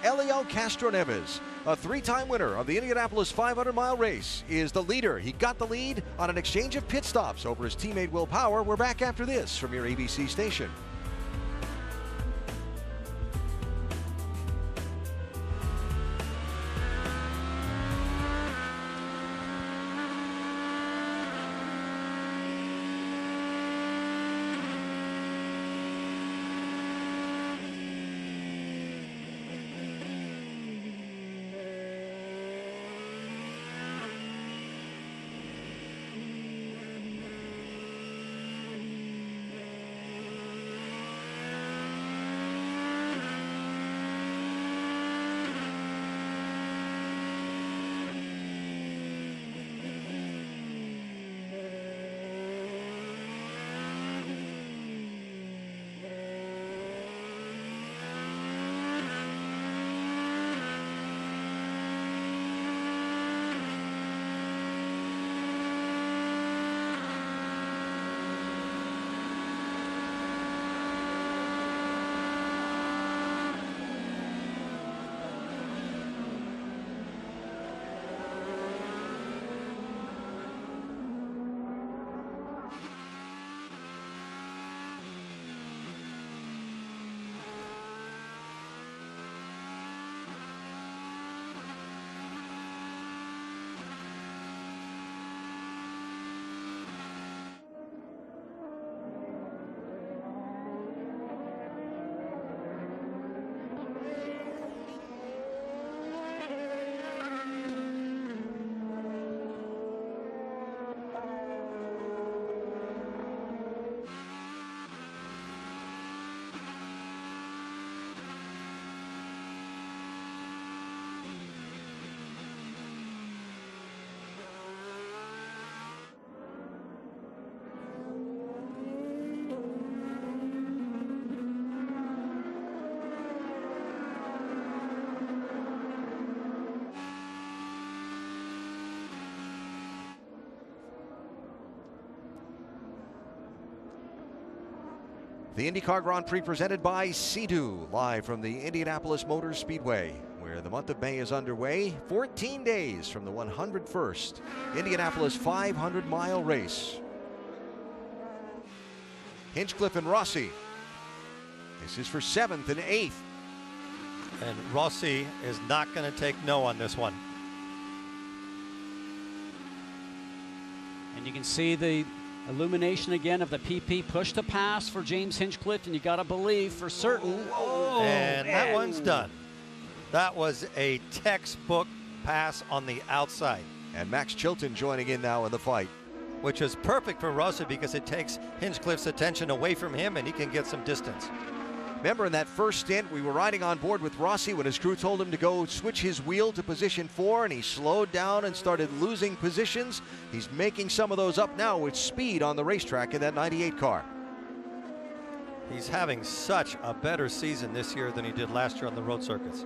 Elio Castroneves, a 3-time winner of the Indianapolis 500-mile race, is the leader. He got the lead on an exchange of pit stops over his teammate Will Power. We're back after this from your ABC station. The IndyCar Grand Prix presented by Sea-Doo, live from the Indianapolis Motor Speedway, where the month of May is underway. 14 days from the 101st Indianapolis 500-mile race. Hinchcliffe and Rossi. This is for 7th and 8th. And Rossi is not going to take no on this one. And you can see the illumination again of the PP push to pass for James Hinchcliffe, and you got to believe for certain. And that one's done. That was a textbook pass on the outside. And Max Chilton joining in now in the fight. Which is perfect for Rossi because it takes Hinchcliffe's attention away from him and he can get some distance. Remember in that first stint, we were riding on board with Rossi when his crew told him to go switch his wheel to position 4, and he slowed down and started losing positions. He's making some of those up now with speed on the racetrack in that 98 car. He's having such a better season this year than he did last year on the road circuits.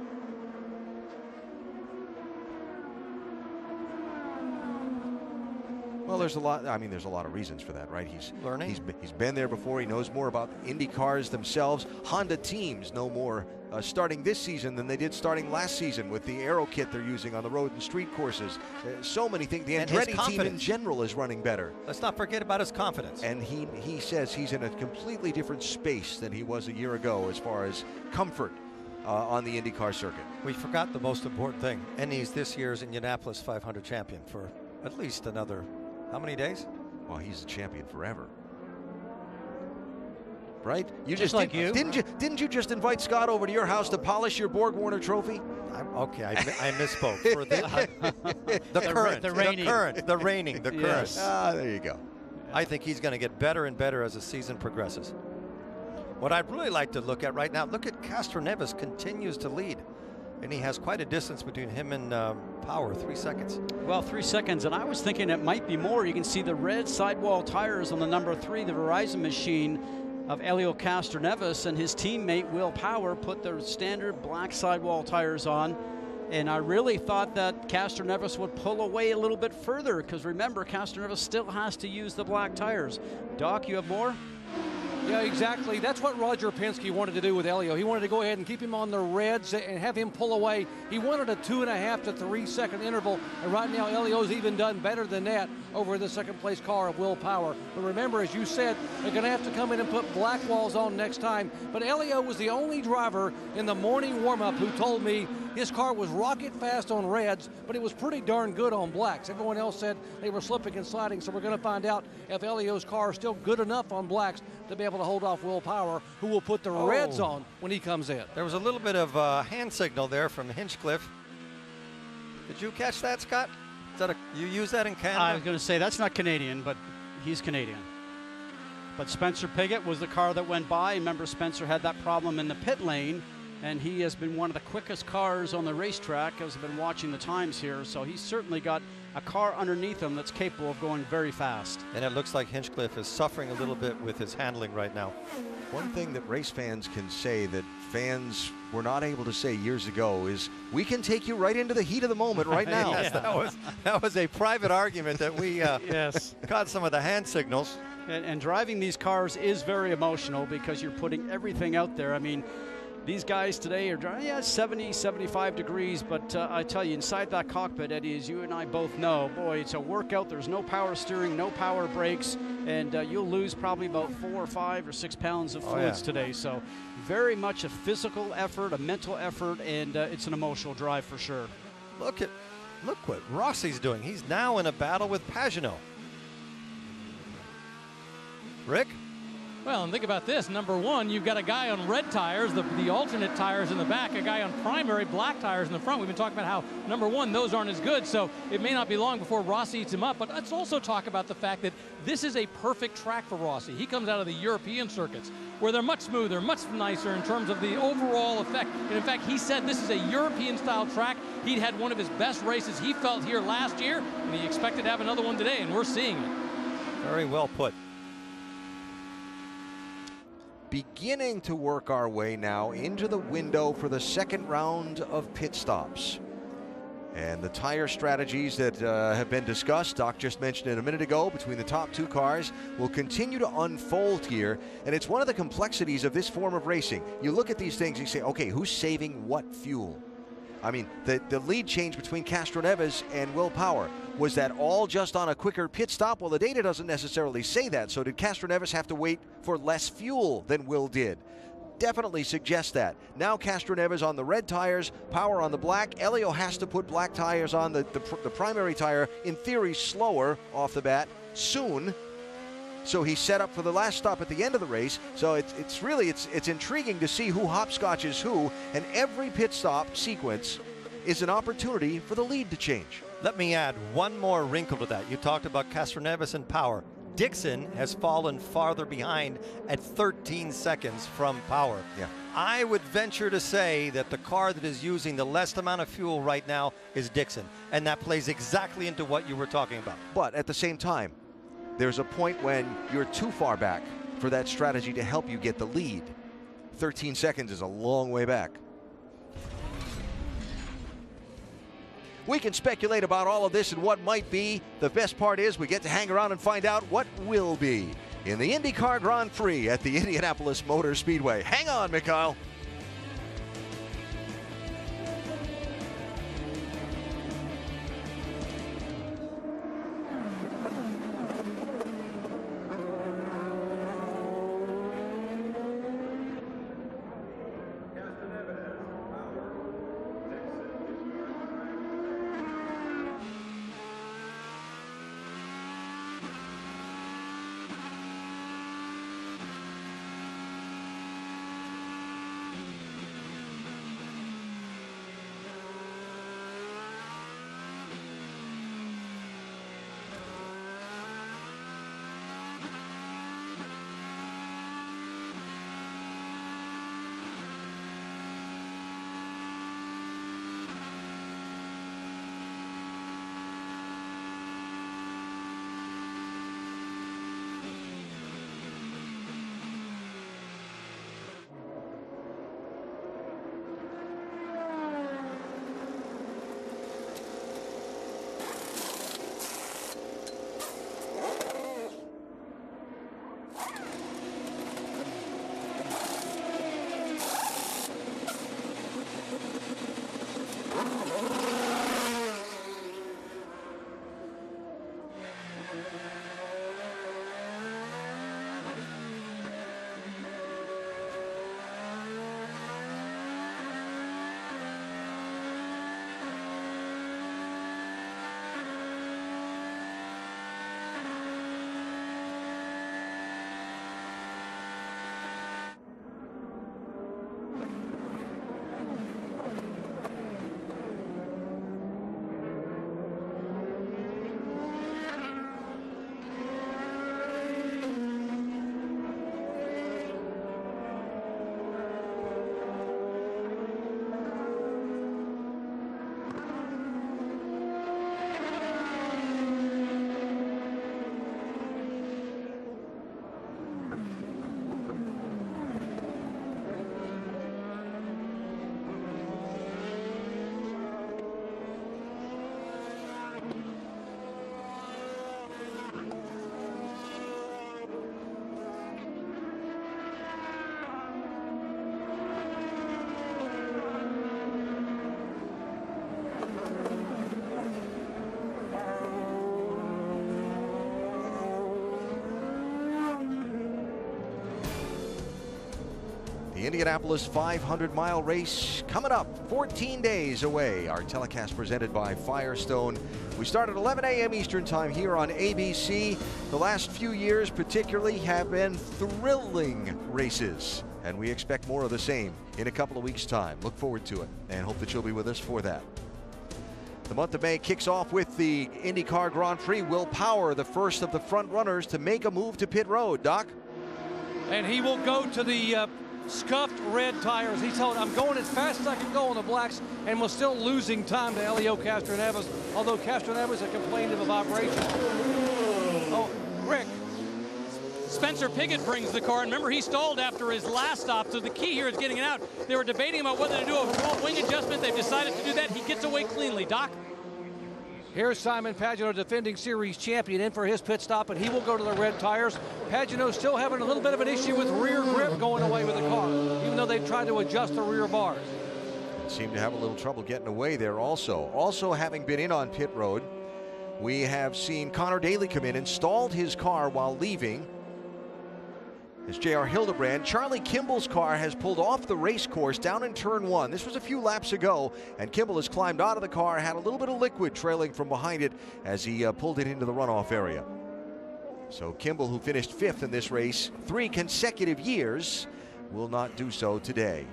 Well, there's a lot of reasons for that, right? He's learning. He's been there before. He knows more about Indy cars themselves. Honda teams know more starting this season than they did starting last season with the aero kit they're using on the road and street courses. So many things. The Andretti team in general is running better. Let's not forget about his confidence. And he says he's in a completely different space than he was a year ago as far as comfort on the IndyCar circuit. We forgot the most important thing, and he's this year's Indianapolis 500 champion for at least another, how many days? Well, he's a champion forever. Right? Didn't you just invite Scott over to your house to polish your Borg Warner trophy? Okay, I misspoke. For the current. Yes. Ah, there you go. I think he's going to get better and better as the season progresses. What I'd really like to look at right now, look at Castroneves continues to lead. And he has quite a distance between him and Power, 3 seconds. Well, 3 seconds, and I was thinking it might be more. You can see the red sidewall tires on the number 3, the Verizon machine of Helio Castroneves, and his teammate Will Power put their standard black sidewall tires on. And I really thought that Castroneves would pull away a little bit further, because remember, Castroneves still has to use the black tires. Doc, you have more? Yeah, exactly. That's what Roger Penske wanted to do with Helio. He wanted to go ahead and keep him on the reds and have him pull away. He wanted a 2.5 to 3 second interval, and right now Helio's even done better than that over the second place car of Will Power. But remember, as you said, they're going to have to come in and put black walls on next time. But Helio was the only driver in the morning warm-up who told me his car was rocket fast on reds, but it was pretty darn good on blacks. Everyone else said they were slipping and sliding, so we're going to find out if Helio's car is still good enough on blacks to be able to hold off Will Power, who will put the reds on when he comes in. There was a little bit of hand signal there from Hinchcliffe. Did you catch that, Scott? Is that you use that in Canada? I was going to say that's not Canadian, but he's Canadian. But Spencer Pigot was the car that went by. Remember, Spencer had that problem in the pit lane, and he has been one of the quickest cars on the racetrack as I've been watching the times here. So he's certainly got a car underneath him that's capable of going very fast. And it looks like Hinchcliffe is suffering a little bit with his handling right now. One thing that race fans can say that fans were not able to say years ago is, we can take you right into the heat of the moment right now. Yes, that was a private argument that we yes. Caught some of the hand signals. And driving these cars is very emotional because you're putting everything out there. I mean, these guys today are driving, 70, 75 degrees, but I tell you, inside that cockpit, Eddie, as you and I both know, boy, it's a workout. There's no power steering, no power brakes, and you'll lose probably about 4 or 5 or 6 pounds of fluids today. So very much a physical effort, a mental effort, and it's an emotional drive for sure. Look what Rossi's doing. He's now in a battle with Pagenaud. Rick? Well, and think about this. Number one, you've got a guy on red tires, the alternate tires in the back, a guy on primary black tires in the front. We've been talking about how, number one, those aren't as good, so it may not be long before Rossi eats him up. But let's also talk about the fact that this is a perfect track for Rossi. He comes out of the European circuits, where they're much smoother, much nicer in terms of the overall effect. And in fact, he said this is a European-style track. He'd had one of his best races he felt here last year, and he expected to have another one today, and we're seeing it. Very well put. Beginning to work our way now into the window for the second round of pit stops. And the tire strategies that have been discussed, Doc just mentioned it a minute ago, between the top 2 cars will continue to unfold here. And it's one of the complexities of this form of racing. You look at these things and you say, okay, who's saving what fuel? I mean, the lead change between Castroneves and Will Power, was that all just on a quicker pit stop? Well, the data doesn't necessarily say that. So did Castroneves have to wait for less fuel than Will did? Definitely suggests that. Now Castroneves on the red tires, Power on the black. Helio has to put black tires on the primary tire, in theory slower off the bat, soon. So he's set up for the last stop at the end of the race. So it's intriguing to see who hopscotches who, and every pit stop sequence is an opportunity for the lead to change. Let me add one more wrinkle to that. You talked about Castroneves and power. Dixon has fallen farther behind at 13 seconds from power. Yeah. I would venture to say that the car that is using the least amount of fuel right now is Dixon, and that plays exactly into what you were talking about. But at the same time, there's a point when you're too far back for that strategy to help you get the lead. 13 seconds is a long way back. We can speculate about all of this and what might be. The best part is we get to hang around and find out what will be in the IndyCar Grand Prix at the Indianapolis Motor Speedway. Hang on, Mikhail. The Indianapolis 500-mile race coming up 14 days away. Our telecast presented by Firestone. We start at 11 a.m. Eastern time here on ABC. The last few years particularly have been thrilling races, and we expect more of the same in a couple of weeks' time. Look forward to it and hope that you'll be with us for that. The month of May kicks off with the IndyCar Grand Prix. Will Power, the first of the front runners to make a move to pit road. Doc? And he will go to the scuffed red tires. He told, I'm going as fast as I can go on the blacks, and was still losing time to Elio Castroneves, although Castroneves had complained of a vibration. Oh, Rick. Spencer Pigot brings the car. And remember, he stalled after his last stop, so the key here is getting it out. They were debating about whether to do a wing adjustment. They've decided to do that. He gets away cleanly. Doc? Here's Simon Pagenaud, defending series champion, in for his pit stop, and he will go to the red tires. Pagenaud still having a little bit of an issue with rear grip going away with the car, even though they've tried to adjust the rear bars. Seem to have a little trouble getting away there also. Also having been in on pit road, we have seen Connor Daly come in and stalled his car while leaving. As J.R. Hildebrand, Charlie Kimball's car has pulled off the race course down in turn one. This was a few laps ago, and Kimball has climbed out of the car, had a little bit of liquid trailing from behind it as he pulled it into the runoff area. So Kimball, who finished 5th in this race 3 consecutive years, will not do so today.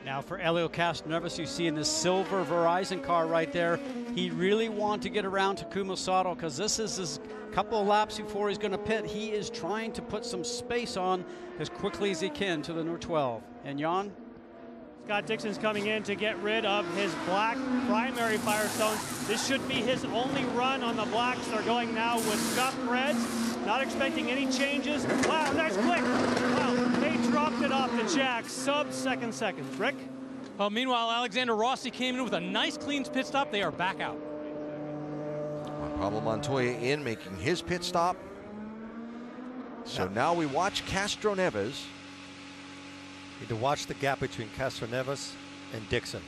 Now for Helio Castroneves, you see in the silver Verizon car right there, he really wants to get around Takuma Sato because this is his couple of laps before he's going to pit. He is trying to put some space on as quickly as he can to the number 12. And Jan? Scott Dixon's coming in to get rid of his black primary Firestones. This should be his only run on the blacks. They're going now with scuffed reds. Not expecting any changes. Wow, nice click. Wow, they dropped it off the jack. Sub-second seconds. Rick? Meanwhile, Alexander Rossi came in with a nice clean pit stop. They are back out. Pablo Montoya in, making his pit stop. So now we watch Castroneves. Need to watch the gap between Castroneves and Dixon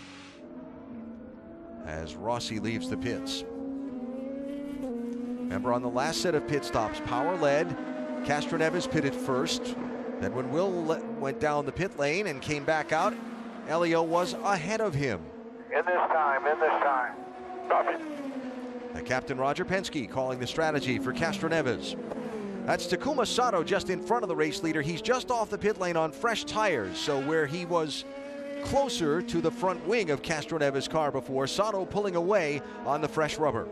as Rossi leaves the pits. Remember, on the last set of pit stops, Power led. Castroneves pitted first. Then when Will went down the pit lane and came back out, Helio was ahead of him. In this time. Stop it. The captain, Roger Penske, calling the strategy for Castroneves. That's Takuma Sato just in front of the race leader. He's just off the pit lane on fresh tires, so where he was closer to the front wing of Castroneves' car before, Sato pulling away on the fresh rubber.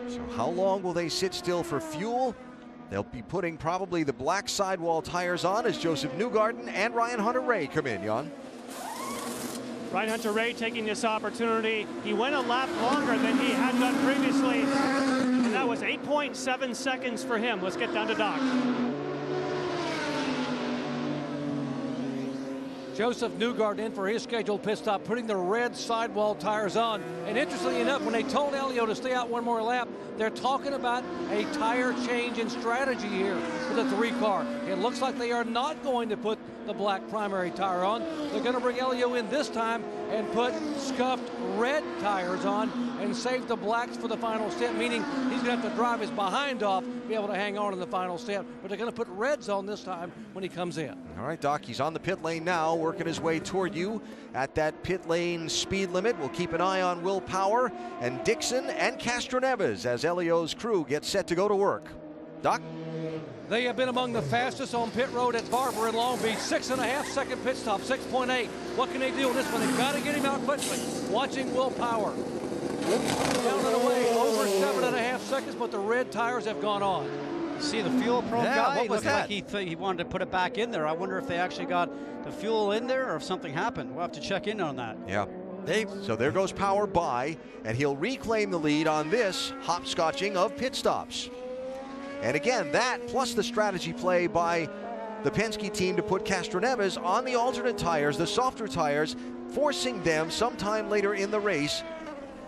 So how long will they sit still for fuel? They'll be putting probably the black sidewall tires on as Joseph Newgarden and Ryan Hunter-Reay come in, Jan. Ryan Hunter-Reay taking this opportunity. He went a lap longer than he had done previously. And that was 8.7 seconds for him. Let's get down to Doc. Joseph Newgarden in for his scheduled pit stop, putting the red sidewall tires on. And interestingly enough, when they told Helio to stay out one more lap, they're talking about a tire change in strategy here for the 3 car. It looks like they are not going to put the black primary tire on. They're going to bring Helio in this time and put scuffed red tires on and save the blacks for the final step, meaning he's going to have to drive his behind off, be able to hang on in the final step. But they're going to put reds on this time when he comes in. All right, Doc, he's on the pit lane now, working his way toward you at that pit lane speed limit. We'll keep an eye on Will Power and Dixon and Castroneves as Helio's crew gets set to go to work. Doc? They have been among the fastest on pit road at Barber in Long Beach. 6.5 second pit stop, 6.8. What can they do in this one? They've got to get him out quickly. Watching Will Power. Down and away, over 7.5 seconds, but the red tires have gone on. See the fuel probe guy? What was that? Like he wanted to put it back in there. I wonder if they actually got the fuel in there or if something happened. We'll have to check in on that. Yeah. So there goes Power by, and he'll reclaim the lead on this hopscotching of pit stops. And again, that plus the strategy play by the Penske team to put Castroneves on the alternate tires, the softer tires, forcing them sometime later in the race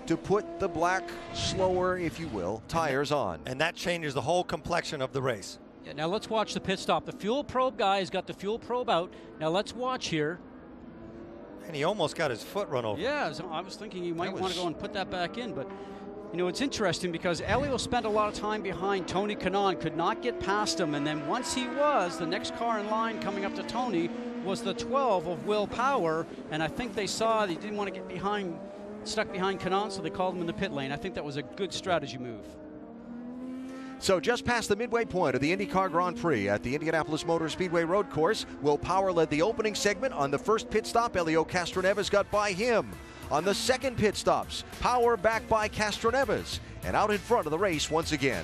to put the black, slower, if you will, tires on. And that changes the whole complexion of the race. Yeah, now let's watch the pit stop. The fuel probe guy has got the fuel probe out. Now let's watch here. And he almost got his foot run over. Yeah, so I was thinking you might want to go and put that back in, but you know, it's interesting because Helio spent a lot of time behind Tony Kanaan, could not get past him, and then once he was, the next car in line coming up to Tony was the 12 of Will Power, and I think they saw he didn't want to get stuck behind Kanaan, so they called him in the pit lane. I think that was a good strategy move. So just past the midway point of the IndyCar Grand Prix at the Indianapolis Motor Speedway road course, Will Power led the opening segment. On the first pit stop, Helio Castroneves got by him. On the second pit stops, Power back by Castroneves and out in front of the race once again.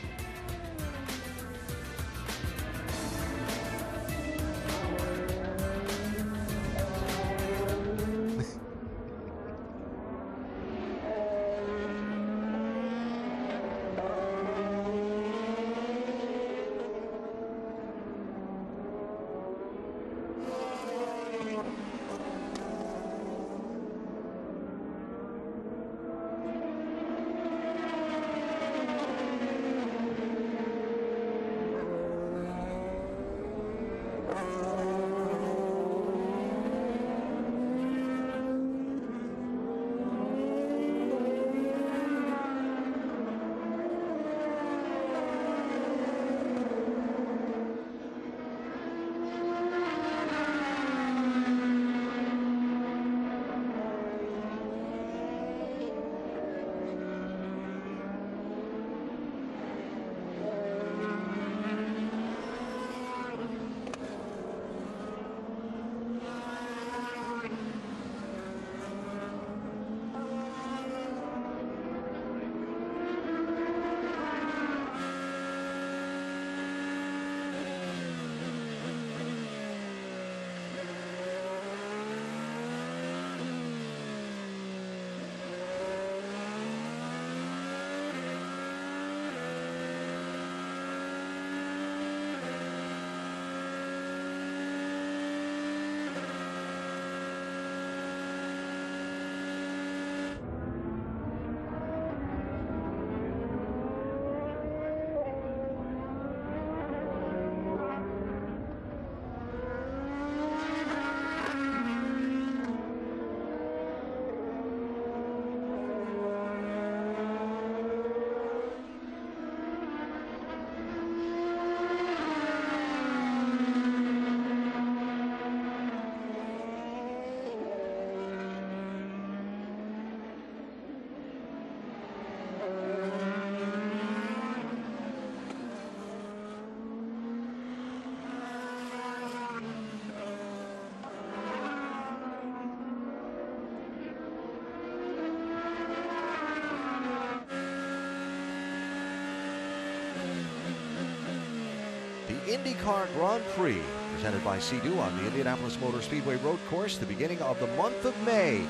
IndyCar Grand Prix, presented by Sea-Doo on the Indianapolis Motor Speedway Road Course, the beginning of the month of May.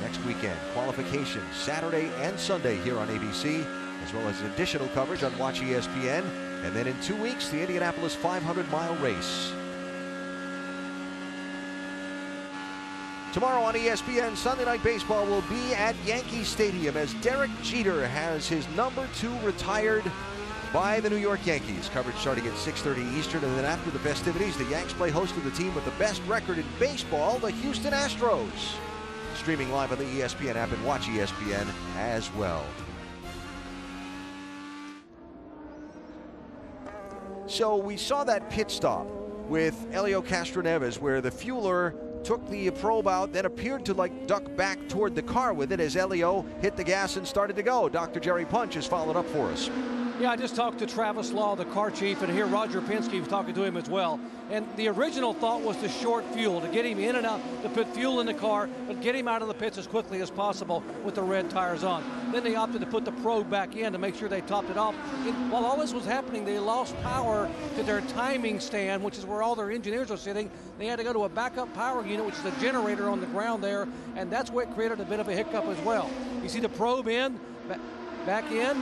Next weekend, qualification Saturday and Sunday here on ABC, as well as additional coverage on Watch ESPN. And then in 2 weeks, the Indianapolis 500-mile race. Tomorrow on ESPN, Sunday Night Baseball will be at Yankee Stadium as Derek Jeter has his number 2 retired by the New York Yankees. Coverage starting at 6:30 Eastern, and then after the festivities, the Yanks play host to the team with the best record in baseball, the Houston Astros. Streaming live on the ESPN app and Watch ESPN as well. So we saw that pit stop with Helio Castroneves where the fueler took the probe out, then appeared to duck back toward the car with it as Helio hit the gas and started to go. Dr. Jerry Punch has followed up for us. Yeah, I just talked to Travis Law, the car chief, and here Roger Penske was talking to him as well. And the original thought was to short fuel, to get him in and out, to put fuel in the car, but get him out of the pits as quickly as possible with the red tires on. Then they opted to put the probe back in to make sure they topped it off. And while all this was happening, they lost power to their timing stand, which is where all their engineers are sitting. They had to go to a backup power unit, which is a generator on the ground there, and that's what created a bit of a hiccup as well. You see the probe in, back in,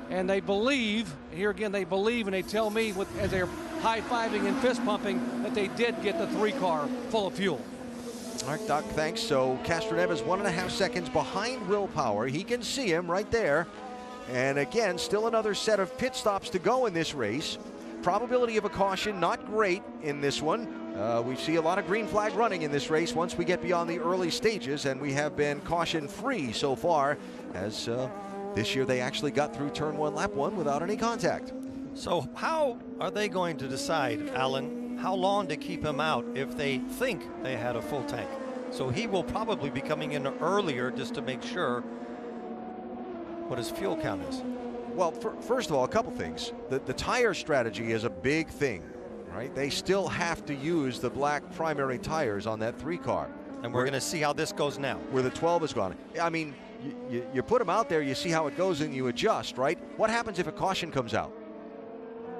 and they believe, here again, they believe, and they tell me as they're high-fiving and fist-pumping that they did get the 3-car full of fuel. All right, Doc, thanks. So Castroneves 1.5 seconds behind Will Power. He can see him right there. And again, still another set of pit stops to go in this race. Probability of a caution, not great in this one. We see a lot of green flag running in this race once we get beyond the early stages, and we have been caution-free so far, as this year they actually got through turn 1, lap 1 without any contact. So how are they going to decide, Alan, how long to keep him out if they think they had a full tank? So he will probably be coming in earlier just to make sure what his fuel count is. Well, first of all, a couple things. The tire strategy is a big thing, right? They still have to use the black primary tires on that 3-car. And we're going to see how this goes now. Where the 12 is gone. I mean, you put them out there, you see how it goes, and you adjust, right? What happens if a caution comes out?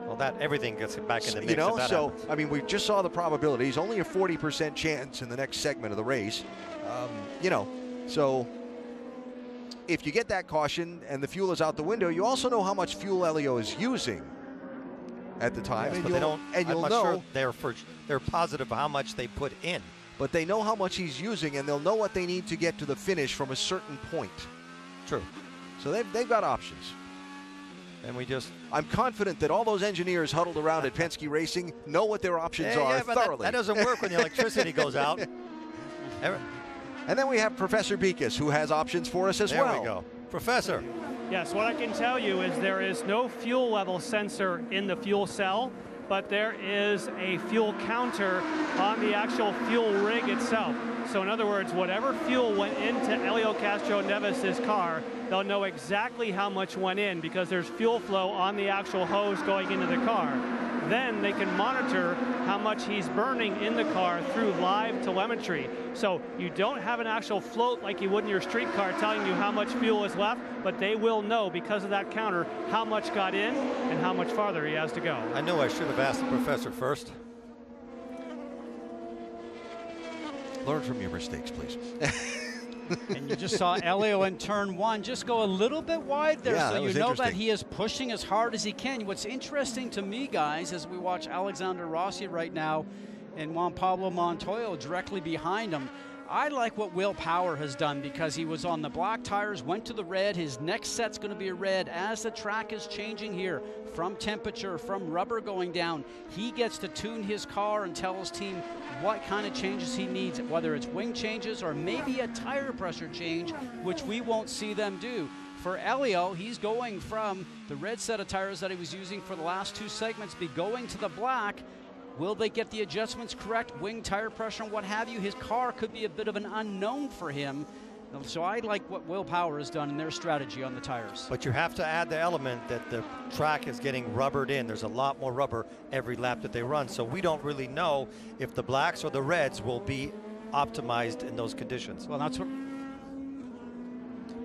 Well, everything gets back in the mix. You know, so, happens. I mean, we just saw the probabilities. Only a 40% chance in the next segment of the race. You know, so if you get that caution and the fuel is out the window, you also know how much fuel Helio is using at the time. Yes, and but they don't, you'll I'm know. Sure they're positive of how much they put in. But they know how much he's using, and they'll know what they need to get to the finish from a certain point. True. So they've got options. And I'm confident that all those engineers huddled around at Penske Racing know what their options are but thoroughly. That doesn't work when the electricity goes out. And then we have Professor Beekus, who has options for us as well. There we go. Professor. Yes, what I can tell you is there is no fuel level sensor in the fuel cell, but there is a fuel counter on the actual fuel rig itself. So in other words, whatever fuel went into Helio Castroneves' car, they'll know exactly how much went in because there's fuel flow on the actual hose going into the car. Then they can monitor how much he's burning in the car through live telemetry. So you don't have an actual float like you would in your street car telling you how much fuel is left, but they will know because of that counter how much got in and how much farther he has to go. I know I should have asked the professor first. Learn from your mistakes, please. And you just saw Helio in turn 1 just go a little bit wide there, yeah, so you know that interesting. he is pushing as hard as he can. What's interesting to me, guys, as we watch Alexander Rossi right now and Juan Pablo Montoya directly behind him, I like what Will Power has done because he was on the black tires, went to the red. His next set's going to be a red. As the track is changing here from temperature, from rubber going down, he gets to tune his car and tell his team what kind of changes he needs, whether it's wing changes or maybe a tire pressure change, which we won't see them do. For Helio, he's going from the red set of tires that he was using for the last 2 segments, be going to the black. Will they get the adjustments correct, wing tire pressure and what have you? His car could be a bit of an unknown for him. So I like what Will Power has done in their strategy on the tires. But you have to add the element that the track is getting rubbered in. There's a lot more rubber every lap that they run. So we don't really know if the blacks or the reds will be optimized in those conditions. Well, that's what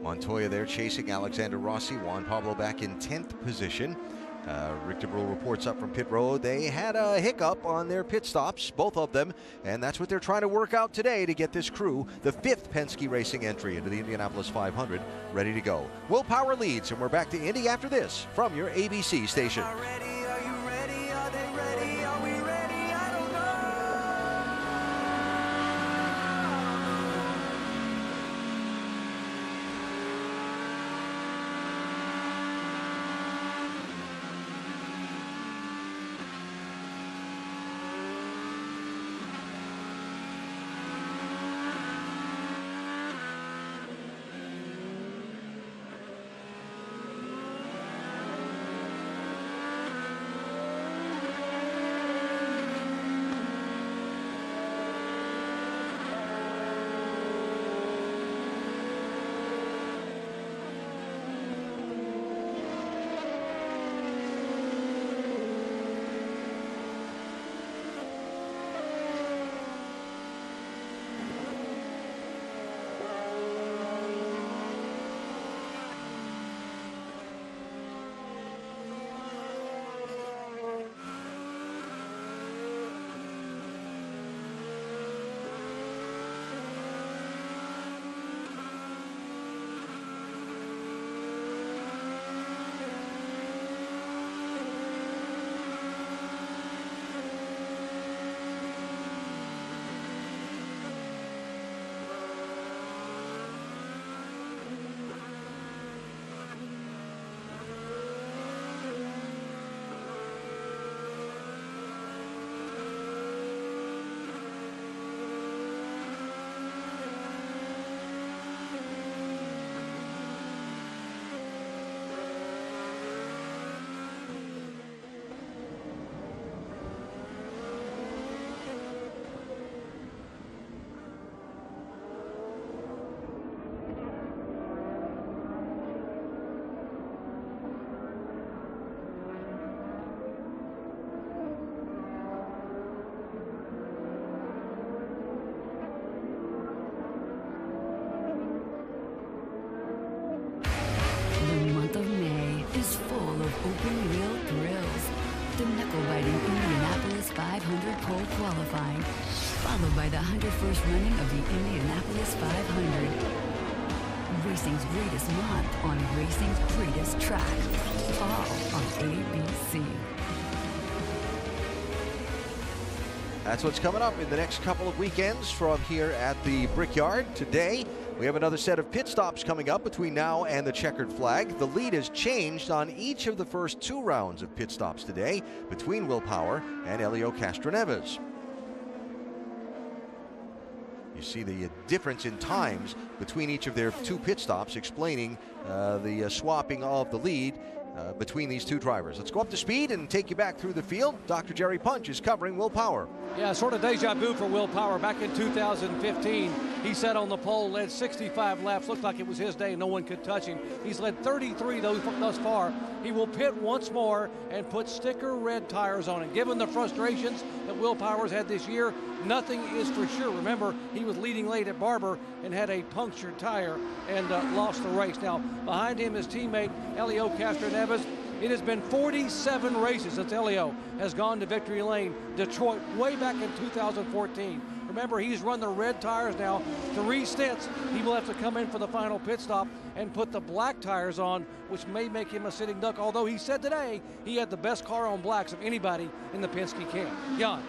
Montoya there chasing Alexander Rossi. Juan Pablo back in 10th position. Rick DeBrule reports up from pit road. They had a hiccup on their pit stops, both of them, and that's what they're trying to work out today to get this crew, the 5th Penske Racing entry into the Indianapolis 500, ready to go. Will Power leads, and we're back to Indy after this from your ABC station. Is full of open-wheel thrills. The knuckle-biting Indianapolis 500 pole qualifying, followed by the 101st running of the Indianapolis 500. Racing's greatest month on racing's greatest track. All on ABC. That's what's coming up in the next couple of weekends from here at the Brickyard. Today, we have another set of pit stops coming up between now and the checkered flag. The lead has changed on each of the first 2 rounds of pit stops today between Will Power and Helio Castroneves. You see the difference in times between each of their 2 pit stops, explaining the swapping of the lead between these 2 drivers. Let's go up to speed and take you back through the field. Dr. Jerry Punch is covering Will Power. Yeah, sort of deja vu for Will Power. Back in 2015, he sat on the pole, led 65 laps. Looked like it was his day. No one could touch him. He's led 33 thus far. He will pit once more and put sticker red tires on it. Given the frustrations that Will Power's had this year, nothing is for sure. Remember, he was leading late at Barber and had a punctured tire and lost the race. Now, behind him, his teammate, Helio Castroneves. It has been 47 races since Helio has gone to victory lane. Detroit, way back in 2014. Remember, he's run the red tires now 3 stints. He will have to come in for the final pit stop and put the black tires on, which may make him a sitting duck, although he said today he had the best car on blacks of anybody in the Penske camp. Jan.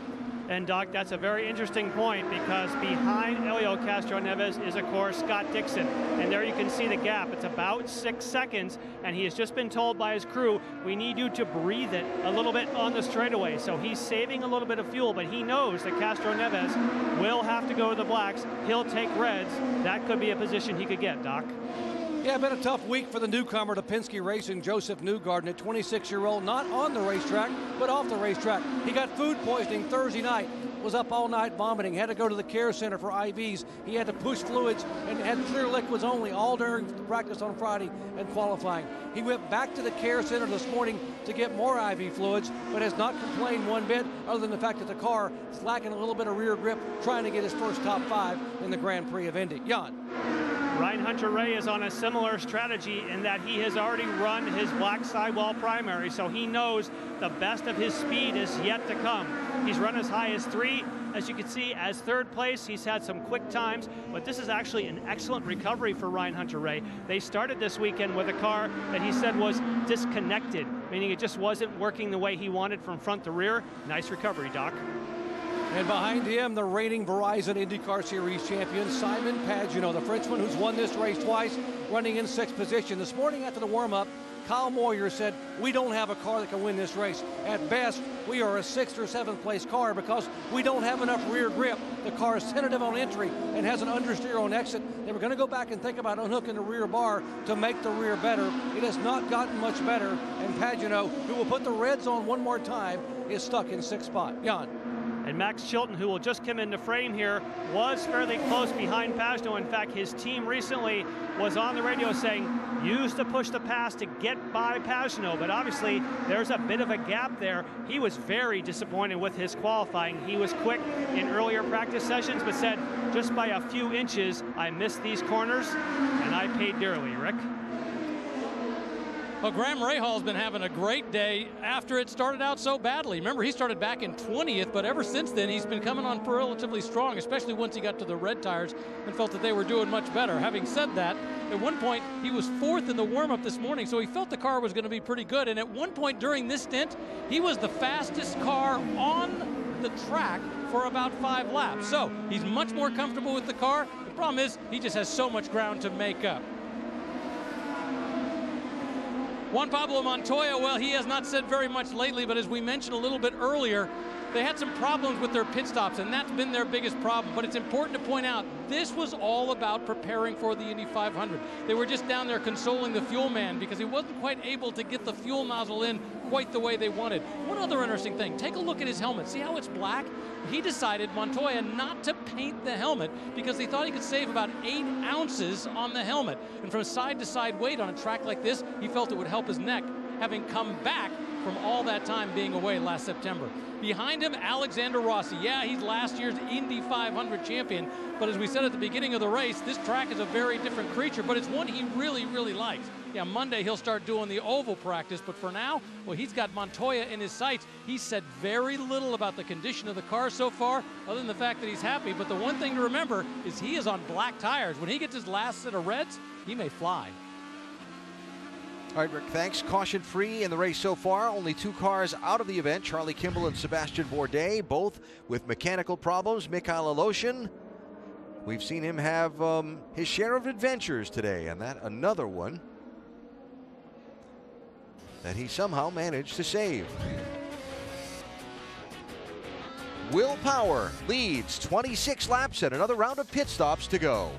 And Doc, that's a very interesting point, because behind Helio Castroneves is, of course, Scott Dixon. And there you can see the gap. It's about 6 seconds, and he has just been told by his crew, we need you to breathe it a little bit on the straightaway. So he's saving a little bit of fuel, but he knows that Castroneves will have to go to the blacks. He'll take reds. That could be a position he could get, Doc. Yeah, been a tough week for the newcomer to Penske Racing, Joseph Newgarden, a 26-year-old, not on the racetrack, but off the racetrack. He got food poisoning Thursday night, was up all night vomiting, had to go to the care center for IVs. He had to push fluids and had clear liquids only all during practice on Friday and qualifying. He went back to the care center this morning to get more IV fluids, but has not complained one bit, other than the fact that the car is lacking a little bit of rear grip, trying to get his first top 5 in the Grand Prix of Indy. Jan. Ryan Hunter-Reay is on a similar strategy in that he has already run his black sidewall primary, so he knows the best of his speed is yet to come. He's run as high as 3. As you can see, as third place, he's had some quick times, but this is actually an excellent recovery for Ryan Hunter-Reay. They started this weekend with a car that he said was disconnected, meaning it just wasn't working the way he wanted from front to rear. Nice recovery, Doc. And behind him, the reigning Verizon IndyCar Series champion, Simon Pagenaud, the Frenchman who's won this race twice, running in 6th position. This morning after the warm-up, Kyle Moyer said, we don't have a car that can win this race. At best, we are a 6th or 7th place car because we don't have enough rear grip. The car is tentative on entry and has an understeer on exit. They were going to go back and think about unhooking the rear bar to make the rear better. It has not gotten much better, and Pagenaud, who will put the reds on one more time, is stuck in 6th spot. Jan. And Max Chilton, who will just come into frame here, was fairly close behind Pagenaud. In fact, his team recently was on the radio saying, use to push the pass to get by Pagenaud. But obviously, there's a bit of a gap there. He was very disappointed with his qualifying. He was quick in earlier practice sessions, but said, just by a few inches, I missed these corners, and I paid dearly. Rick? Well, Graham Rahal's been having a great day after it started out so badly. Remember, he started back in 20th, but ever since then, he's been coming on relatively strong, especially once he got to the red tires and felt that they were doing much better. Having said that, at one point, he was 4th in the warm-up this morning, so he felt the car was going to be pretty good. And at one point during this stint, he was the fastest car on the track for about 5 laps. So he's much more comfortable with the car. The problem is he just has so much ground to make up. Juan Pablo Montoya, well, he has not said very much lately, but as we mentioned a little bit earlier, they had some problems with their pit stops, and that's been their biggest problem. But it's important to point out, this was all about preparing for the Indy 500. They were just down there consoling the fuel man because he wasn't quite able to get the fuel nozzle in quite the way they wanted. One other interesting thing, take a look at his helmet. See how it's black? He decided, Montoya, not to paint the helmet because he thought he could save about 8 ounces on the helmet. And from side to side weight on a track like this, he felt it would help his neck, having come back from all that time being away last September. Behind him, Alexander Rossi. Yeah, he's last year's Indy 500 champion, but as we said at the beginning of the race, this track is a very different creature, but it's one he really, really likes. Yeah, Monday he'll start doing the oval practice, but for now, well, he's got Montoya in his sights. He said very little about the condition of the car so far, other than the fact that he's happy, but the one thing to remember is he is on black tires. When he gets his last set of reds, he may fly. All right, Rick, thanks. Caution free in the race so far. Only 2 cars out of the event. Charlie Kimball and Sebastian Bourdais, both with mechanical problems. Mikhail Aloshin, we've seen him have his share of adventures today, and that another one that he somehow managed to save. Will Power leads 26 laps and another round of pit stops to go.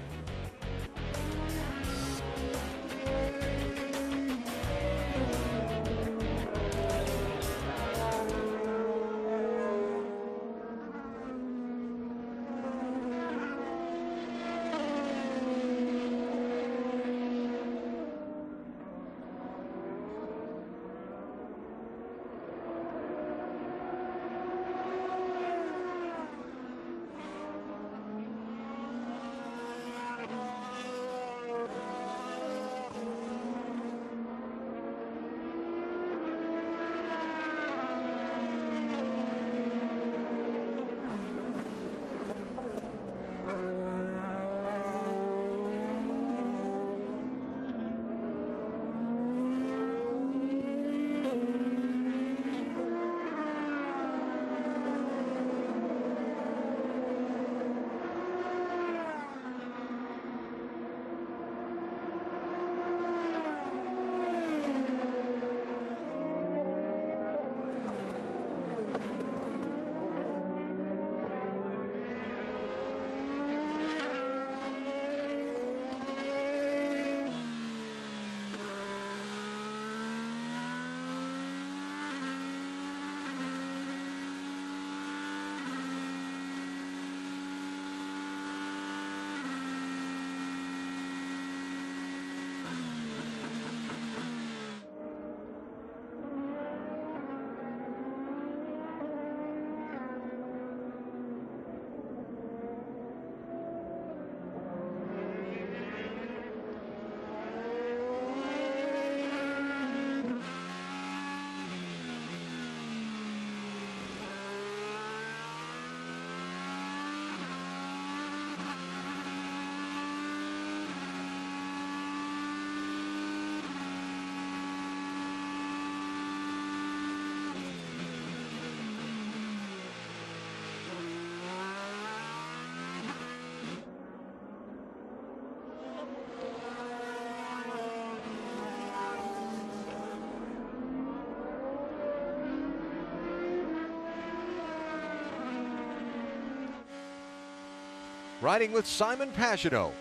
riding with Simon Pagenaud.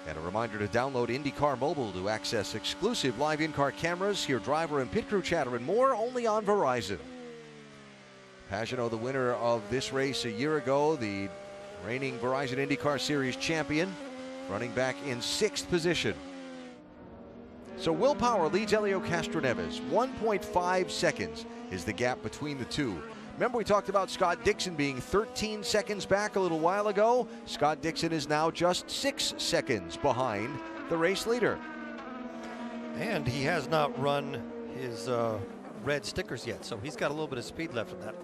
And a reminder to download IndyCar Mobile to access exclusive live in-car cameras, hear driver and pit crew chatter, and more only on Verizon. Pagenaud, the winner of this race a year ago, the reigning Verizon IndyCar Series champion, running back in 6th position. So Will Power leads Helio Castroneves. 1.5 seconds is the gap between the two. Remember, we talked about Scott Dixon being 13 seconds back a little while ago. Scott Dixon is now just 6 seconds behind the race leader. And he has not run his red stickers yet, so he's got a little bit of speed left in that.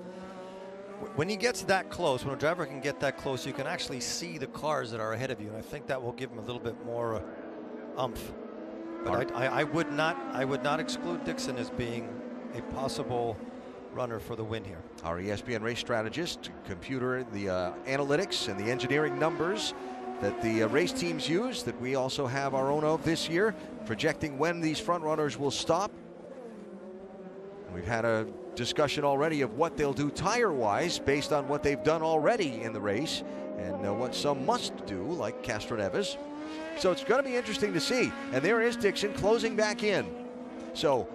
When he gets that close, when a driver can get that close, you can actually see the cars that are ahead of you, and I think that will give him a little bit more oomph. But I would not exclude Dixon as being a possible runner for the win here. Our ESPN race strategist, computer, the analytics and the engineering numbers that the race teams use, that we also have our own of this year, projecting when these front runners will stop. We've had a discussion already of what they'll do tire-wise based on what they've done already in the race and what some must do, like Castroneves. So it's going to be interesting to see. And there is Dixon closing back in. So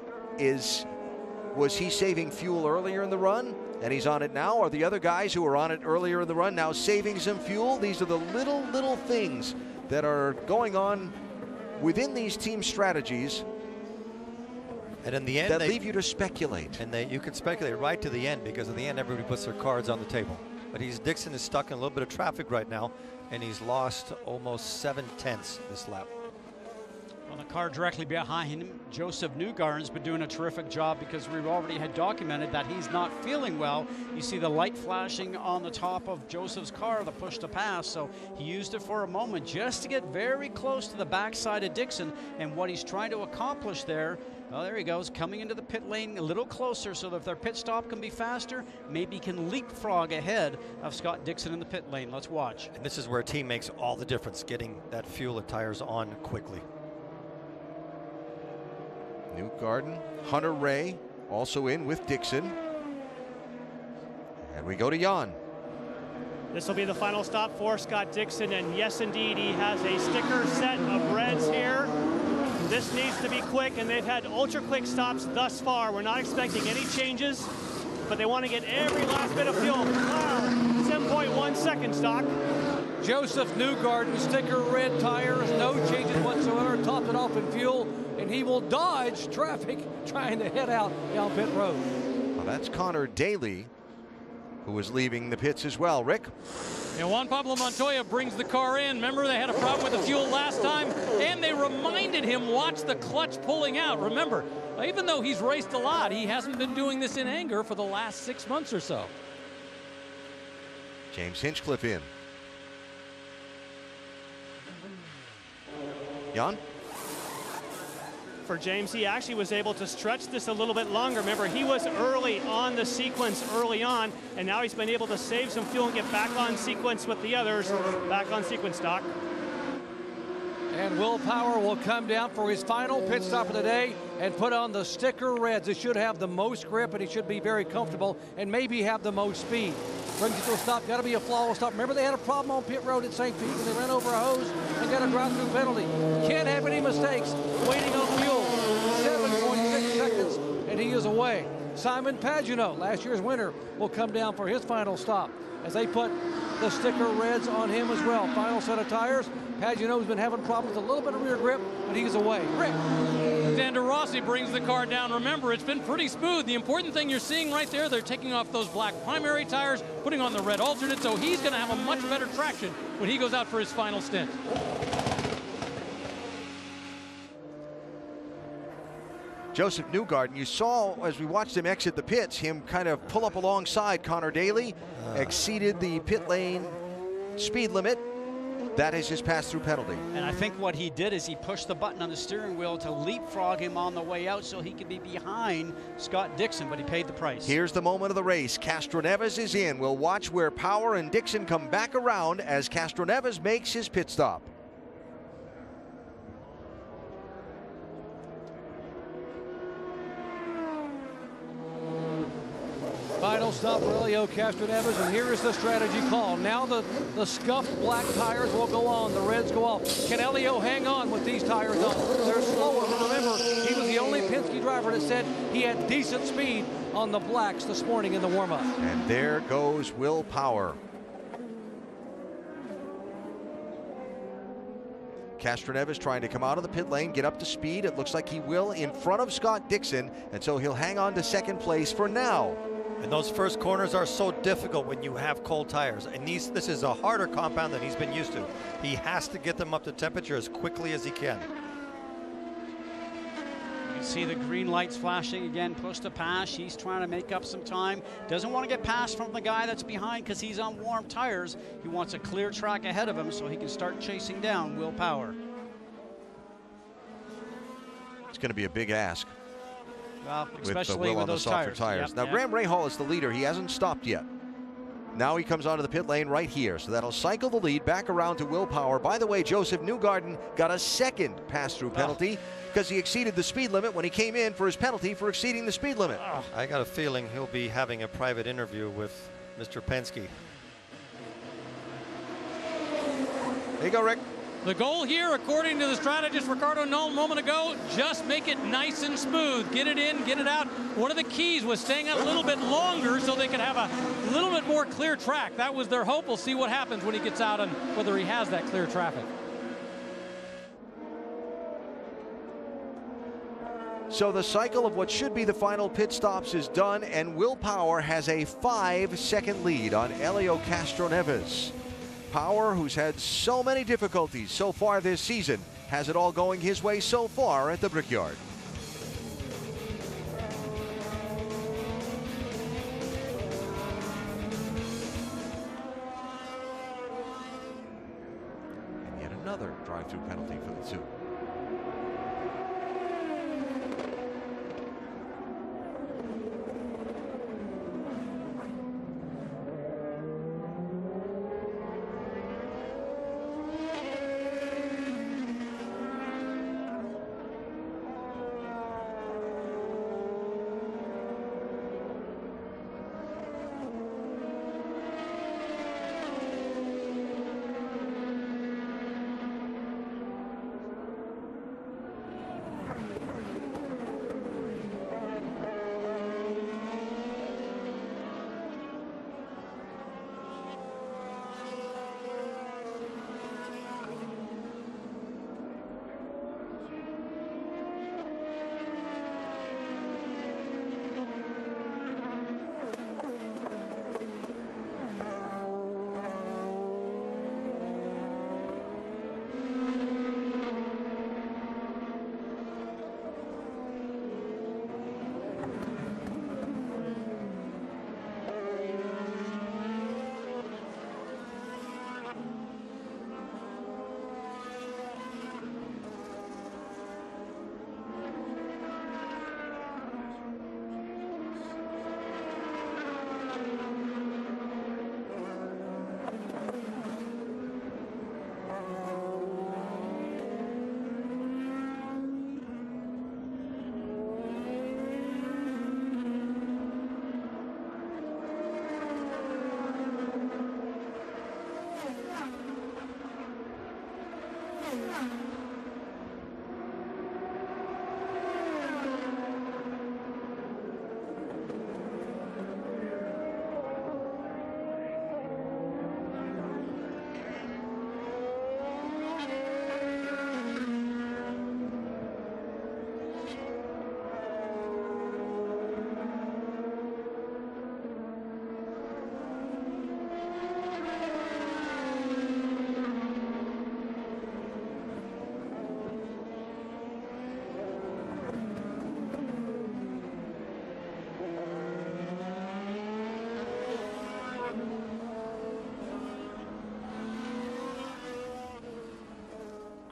was he saving fuel earlier in the run and he's on it now? Are the other guys who were on it earlier in the run now saving some fuel? These are the little things that are going on within these team strategies. And in the end, that leave you to speculate. And you can speculate right to the end, because at the end, everybody puts their cards on the table. But Dixon is stuck in a little bit of traffic right now, and he's lost almost 7/10 this lap. On the car directly behind him, Joseph Newgarden's been doing a terrific job, because we've already had documented that he's not feeling well. You see the light flashing on the top of Joseph's car, the push to pass, so he used it for a moment just to get very close to the backside of Dixon. And what he's trying to accomplish there, well, there he goes, coming into the pit lane a little closer so that if their pit stop can be faster, maybe he can leapfrog ahead of Scott Dixon in the pit lane. Let's watch. And this is where a team makes all the difference, getting that fuel and tires on quickly. Newgarden, Hunter Ray also in with Dixon. And we go to Jan. This will be the final stop for Scott Dixon, and yes, indeed, he has a sticker set of reds here. This needs to be quick, and they've had ultra-quick stops thus far. We're not expecting any changes, but they want to get every last bit of fuel. 7.1 seconds, Doc. Joseph Newgarden, sticker red tires, no changes whatsoever, topped it off in fuel, and he will dodge traffic trying to head out down pit road. Well, that's Connor Daly, who was leaving the pits as well. Rick? And Juan Pablo Montoya brings the car in. Remember, they had a problem with the fuel last time, and they reminded him, watch the clutch pulling out. Remember, even though he's raced a lot, he hasn't been doing this in anger for the last 6 months or so. James Hinchcliffe in. Jan? For James, he actually was able to stretch this a little bit longer. Remember, he was early on the sequence early on, and now he's been able to save some fuel and get back on sequence with the others. Back on sequence, Doc. And Will Power will come down for his final pit stop of the day and put on the sticker reds. It should have the most grip, and he should be very comfortable and maybe have the most speed. Brings it to a stop. Got to be a flawless stop. Remember, they had a problem on pit road at St. Pete when they ran over a hose and got a drive-through penalty. Can't have any mistakes. Waiting on fuel. 7.6 seconds, and he is away. Simon Pagenaud, last year's winner, will come down for his final stop as they put the sticker reds on him as well. Final set of tires. Pagenaud's been having problems with a little bit of rear grip, but he's away. Rick. Alexander Rossi brings the car down. Remember, it's been pretty smooth. The important thing you're seeing right there, they're taking off those black primary tires, putting on the red alternate, so he's going to have a much better traction when he goes out for his final stint. Joseph Newgarden, you saw as we watched him exit the pits, him kind of pull up alongside Connor Daly, exceeded the pit lane speed limit. That is his pass-through penalty. And I think what he did is he pushed the button on the steering wheel to leapfrog him on the way out so he could be behind Scott Dixon, but he paid the price. Here's the moment of the race. Castroneves is in. We'll watch where Power and Dixon come back around as Castroneves makes his pit stop. Final stop for Elio Castroneves, and here is the strategy call. Now the scuffed black tires will go on, the reds go off. Can Elio hang on with these tires on? They're slower, but remember, he was the only Penske driver that said he had decent speed on the blacks this morning in the warm-up. And there goes Will Power. Castroneves trying to come out of the pit lane, get up to speed. It looks like he will in front of Scott Dixon, and so he'll hang on to second place for now. And those first corners are so difficult when you have cold tires. And this is a harder compound than he's been used to. He has to get them up to temperature as quickly as he can. You can see the green lights flashing again, push to pass. He's trying to make up some time. Doesn't want to get past from the guy that's behind because he's on warm tires. He wants a clear track ahead of him so he can start chasing down Will Power. It's going to be a big ask. Well, especially with those softer tires. Yep, now, yep. Graham Rahal is the leader. He hasn't stopped yet. Now he comes onto the pit lane right here, so that'll cycle the lead back around to Will Power. By the way, Joseph Newgarden got a second pass-through penalty because he exceeded the speed limit when he came in for his penalty for exceeding the speed limit. I got a feeling he'll be having a private interview with Mr. Penske. There you go, Rick. The goal here, according to the strategist Ricardo Knoll a moment ago, just make it nice and smooth. Get it in, get it out. One of the keys was staying out a little bit longer so they could have a little bit more clear track. That was their hope. We'll see what happens when he gets out and whether he has that clear traffic. So the cycle of what should be the final pit stops is done, and Will Power has a 5-second lead on Elio Castroneves. Power, who's had so many difficulties so far this season, has it all going his way so far at the Brickyard. And yet another drive-through penalty for the two.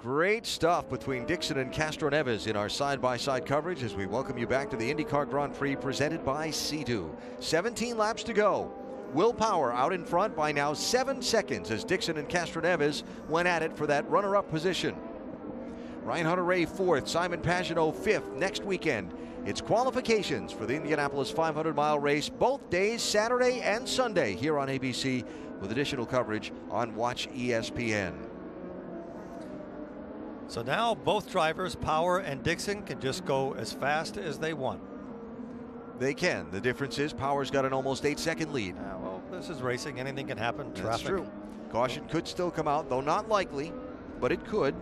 Great stuff between Dixon and Castroneves in our side-by-side coverage as we welcome you back to the IndyCar Grand Prix presented by Sea-Doo. 17 laps to go. Will Power out in front by now 7 seconds as Dixon and Castroneves went at it for that runner-up position. Ryan Hunter-Reay fourth, Simon Pagenaud fifth next weekend. It's qualifications for the Indianapolis 500-mile race, both days, Saturday and Sunday, here on ABC, with additional coverage on Watch ESPN. So now both drivers, Power and Dixon, can just go as fast as they want. They can. The difference is Power's got an almost 8-second lead. Well, this is racing. Anything can happen. That's Traffic. true. Caution could still come out, though not likely, but it could.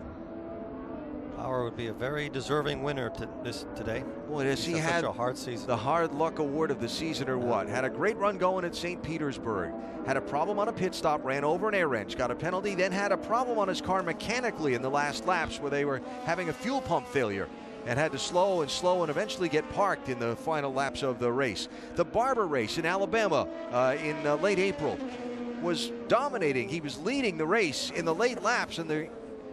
Power would be a very deserving winner today. Boy, does he had such a hard season. The hard luck award of the season or what? Had a great run going at St. Petersburg. Had a problem on a pit stop, ran over an air wrench, got a penalty, then had a problem on his car mechanically in the last laps where they were having a fuel pump failure and had to slow and eventually get parked in the final laps of the race. The Barber race in Alabama in late April was dominating. He was leading the race in the late laps, and the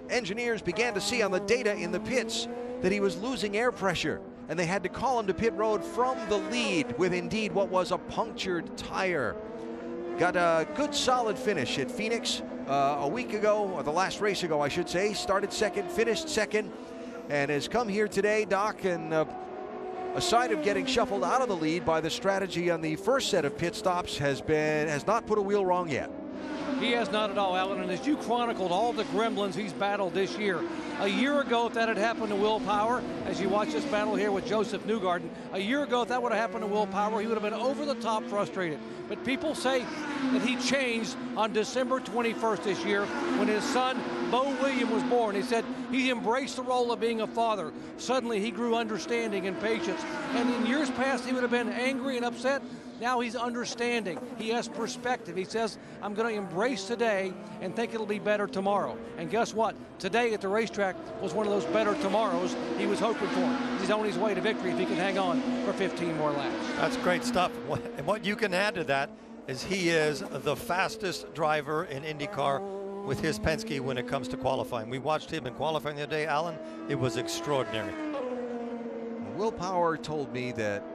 engineers began to see on the data in the pits that he was losing air pressure, and they had to call him to pit road from the lead with indeed what was a punctured tire. Got a good solid finish at Phoenix a week ago, or the last race ago I should say. Started second, finished second, and has come here today, Doc, and aside of getting shuffled out of the lead by the strategy on the first set of pit stops, has not put a wheel wrong yet. He has not at all, Alan, and as you chronicled all the gremlins he's battled this year, a year ago if that had happened to Will Power, as you watch this battle here with Joseph Newgarden, a year ago if that would have happened to Will Power, he would have been over the top frustrated. But people say that he changed on December 21st this year when his son, Bo William, was born. He said he embraced the role of being a father. Suddenly he grew understanding and patience. And in years past he would have been angry and upset. Now he's understanding. He has perspective. He says, I'm going to embrace today and think it'll be better tomorrow. And guess what? Today at the racetrack was one of those better tomorrows he was hoping for. He's on his way to victory if he can hang on for 15 more laps. That's great stuff. And what you can add to that is he is the fastest driver in IndyCar with his Penske when it comes to qualifying. We watched him in qualifying the other day, Alan. It was extraordinary. Will Power told me that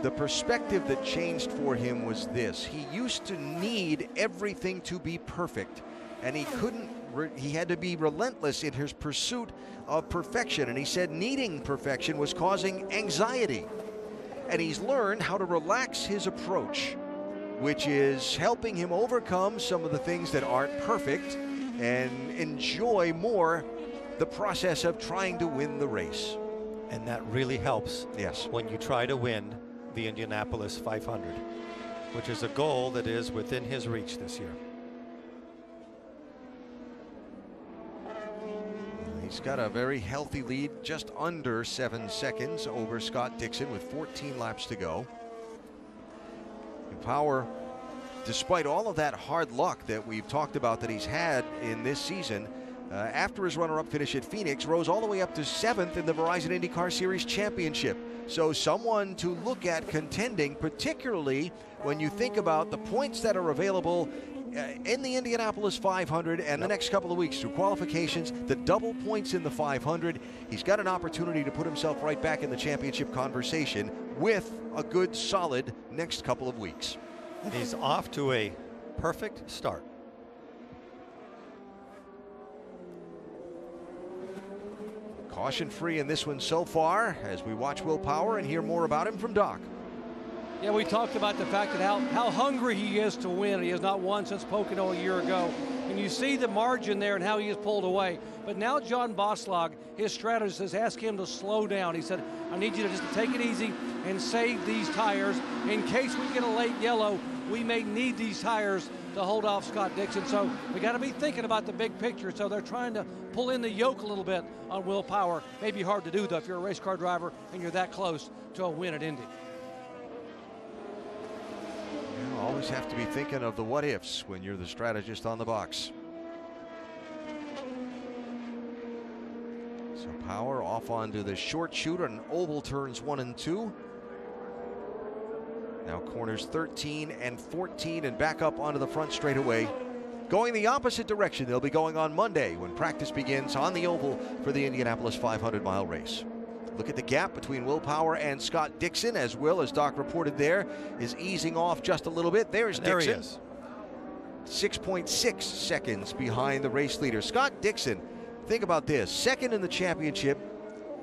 the perspective that changed for him was this. He used to need everything to be perfect, and he had to be relentless in his pursuit of perfection. And he said needing perfection was causing anxiety. And he's learned how to relax his approach, which is helping him overcome some of the things that aren't perfect and enjoy more the process of trying to win the race. And that really helps. Yes. When you try to win the Indianapolis 500, which is a goal that is within his reach this year. He's got a very healthy lead, just under 7 seconds over Scott Dixon with 14 laps to go. And Power, despite all of that hard luck that we've talked about that he's had in this season, after his runner-up finish at Phoenix, rose all the way up to 7th in the Verizon IndyCar Series Championship. So someone to look at contending, particularly when you think about the points that are available in the Indianapolis 500 and the next couple of weeks through qualifications, the double points in the 500. He's got an opportunity to put himself right back in the championship conversation with a good, solid next couple of weeks. And he's off to a perfect start. Caution free in this one so far as we watch Will Power and hear more about him from Doc. Yeah, we talked about the fact that how hungry he is to win. He has not won since Pocono a year ago. And you see the margin there and how he has pulled away. But now John Boslag, his strategist, has asked him to slow down. He said, I need you to just take it easy and save these tires. In case we get a late yellow, we may need these tires to hold off Scott Dixon. So we got to be thinking about the big picture. So they're trying to pull in the yoke a little bit on Will Power. Maybe hard to do, though, if you're a race car driver and you're that close to a win at Indy. You always have to be thinking of the what-ifs when you're the strategist on the box. So Power off onto the short chute on oval turns 1 and 2. Now corners 13 and 14 and back up onto the front straightaway. Going the opposite direction they'll be going on Monday when practice begins on the oval for the Indianapolis 500-mile race. Look at the gap between Will Power and Scott Dixon, as Will, as Doc reported there, is easing off just a little bit. There's there Dixon. He is. 6.6 seconds behind the race leader. Scott Dixon, think about this, second in the championship,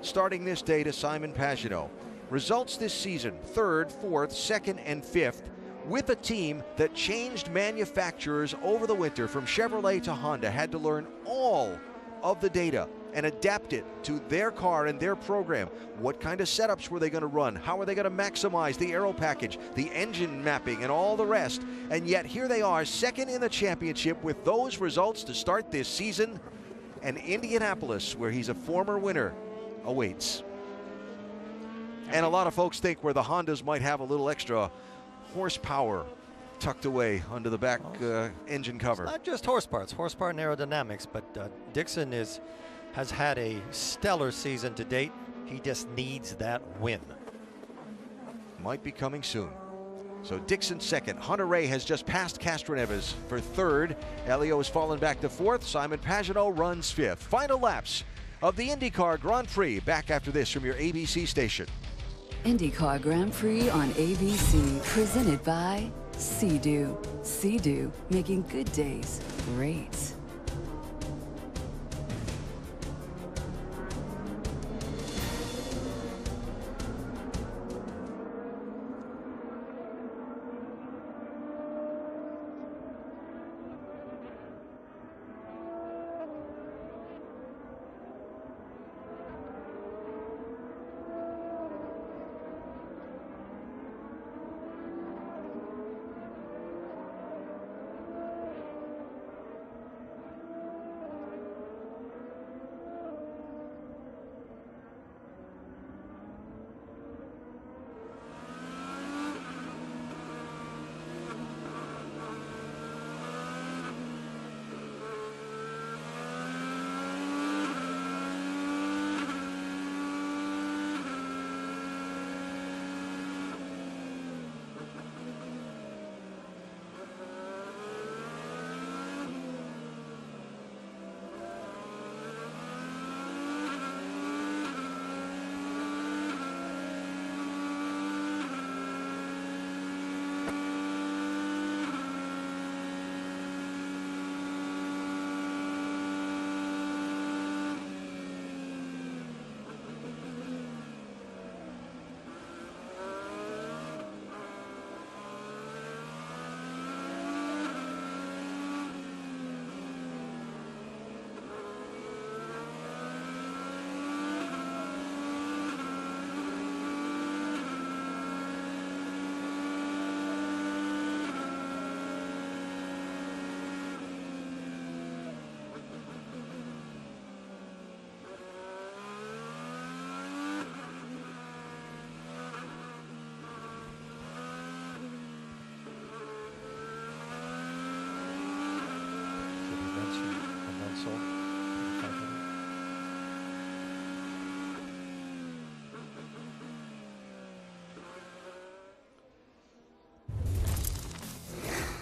starting this day to Simon Pagenaud. results this season, 3rd, 4th, 2nd, and 5th, with a team that changed manufacturers over the winter from Chevrolet to Honda, had to learn all of the data and adapt it to their car and their program. What kind of setups were they going to run? How are they going to maximize the aero package, the engine mapping, and all the rest? And yet here they are, 2nd in the championship with those results to start this season. And Indianapolis, where he's a former winner, awaits. And a lot of folks think where the Hondas might have a little extra horsepower tucked away under the back engine cover. It's not just horsepower, it's horsepower and aerodynamics, but Dixon has had a stellar season to date. He just needs that win. Might be coming soon. So Dixon 2nd. Hunter Ray has just passed Castroneves for 3rd. Elio has fallen back to 4th. Simon Pagenaud runs 5th. Final laps of the IndyCar Grand Prix. Back after this from your ABC station. IndyCar Grand Prix on ABC, presented by Sea-Doo. Sea-Doo, making good days great.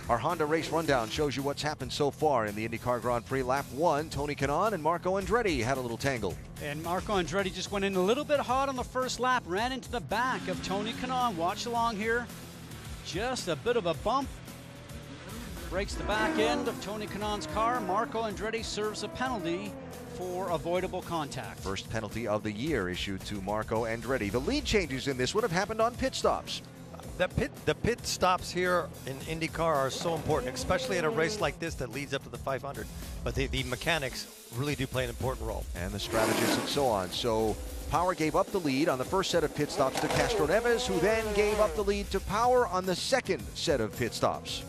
Our Honda race rundown shows you what's happened so far in the IndyCar Grand Prix. Lap 1, Tony Kanaan and Marco Andretti had a little tangle. And Marco Andretti just went in a little bit hot on the first lap, ran into the back of Tony Kanaan. Watch along here. Just a bit of a bump. Breaks the back end of Tony Kanaan's car. Marco Andretti serves a penalty for avoidable contact. First penalty of the year issued to Marco Andretti. The lead changes in this would have happened on pit stops. The pit stops here in IndyCar are so important, especially at a race like this that leads up to the 500. But the mechanics really do play an important role. And the strategists and so on. So Power gave up the lead on the first set of pit stops to Castroneves, who then gave up the lead to Power on the second set of pit stops.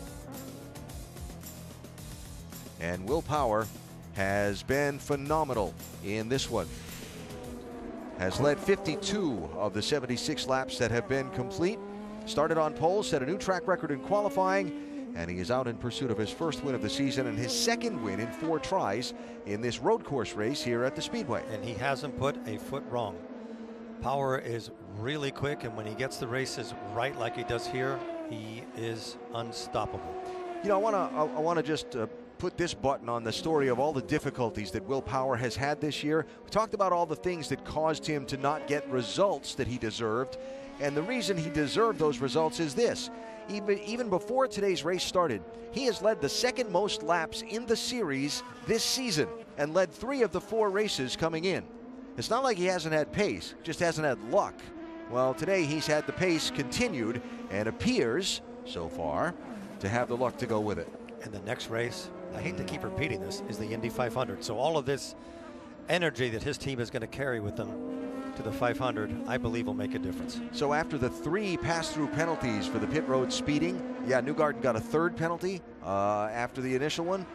And Will Power has been phenomenal in this one. Has led 52 of the 76 laps that have been complete. Started on pole, set a new track record in qualifying, and he is out in pursuit of his first win of the season and his second win in 4 tries in this road course race here at the Speedway. And he hasn't put a foot wrong. Power is really quick, and when he gets the races right like he does here, he is unstoppable. You know, I want to just put this button on the story of all the difficulties that Will Power has had this year. We talked about all the things that caused him to not get results that he deserved. And the reason he deserved those results is this. Even before today's race started, he has led the second most laps in the series this season and led 3 of the 4 races coming in. It's not like he hasn't had pace, just hasn't had luck Well, today he's had the pace continued and appears, so far, to have the luck to go with it. And the next race, I hate to keep repeating this, is the Indy 500. So all of this energy that his team is going to carry with them to the 500, I believe will make a difference. So after the 3 pass-through penalties for the pit road speeding, yeah, Newgarden got a 3rd penalty after the initial one.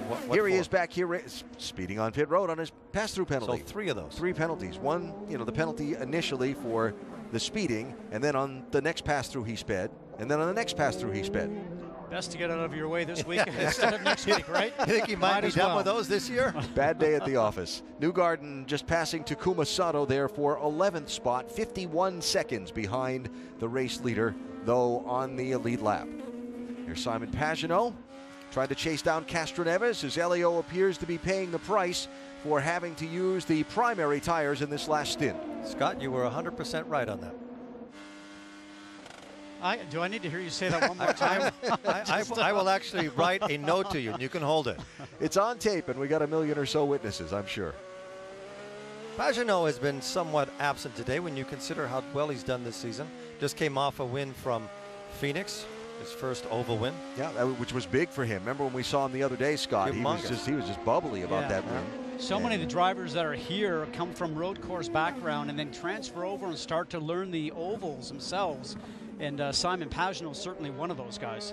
What here he for? is back here speeding on pit road on his pass-through penalty. So 3 of those. 3 penalties. One, the penalty initially for the speeding, and then on the next pass-through he sped, and then on the next pass-through he sped. Best to get out of your way this week instead of next week, right? You think he might be done with those this year? Bad day at the office. Newgarden just passing Takuma Sato there for 11th spot, 51 seconds behind the race leader, though on the lead lap. Here's Simon Pagenaud trying to chase down Castroneves, as Elio appears to be paying the price for having to use the primary tires in this last stint. Scott, you were 100% right on that. Do I need to hear you say that one more time? I will actually write a note to you, and you can hold it. It's on tape, and we got 1 million or so witnesses, I'm sure. Pagenaud has been somewhat absent today when you consider how well he's done this season. Just came off a win from Phoenix, his first oval win. Yeah, which was big for him. Remember when we saw him the other day, Scott? He was just bubbly about that win. So many of the drivers that are here come from road course background and then transfer over and start to learn the ovals themselves. And Simon Pagenaud is certainly one of those guys.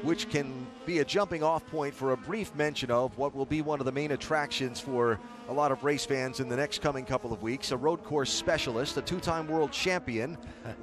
Which can be a jumping off point for a brief mention of what will be one of the main attractions for a lot of race fans in the next coming couple of weeks. A road course specialist, a 2-time world champion,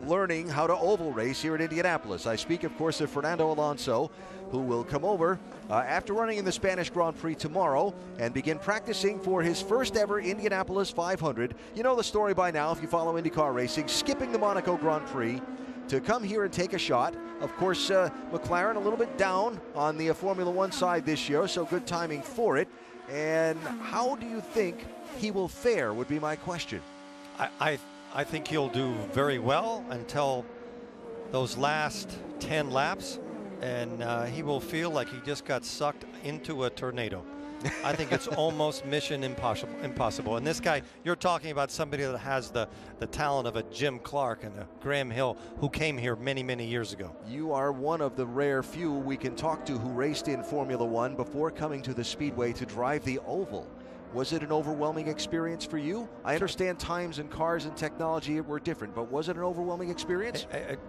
learning how to oval race here at Indianapolis. I speak, of course, of Fernando Alonso, who will come over after running in the Spanish Grand Prix tomorrow and begin practicing for his first ever Indianapolis 500. You know the story by now if you follow IndyCar racing, skipping the Monaco Grand Prix to come here and take a shot. Of course, McLaren a little bit down on the Formula One side this year, so good timing for it. And how do you think he will fare would be my question. I think he'll do very well until those last 10 laps, and he will feel like he just got sucked into a tornado. I think it's almost mission impossible. And this guy, you're talking about somebody that has the talent of a Jim Clark and a Graham Hill, who came here many, many years ago. You are one of the rare few we can talk to who raced in Formula One before coming to the Speedway to drive the oval. Was it an overwhelming experience for you? I understand times and cars and technology were different, but was it an overwhelming experience?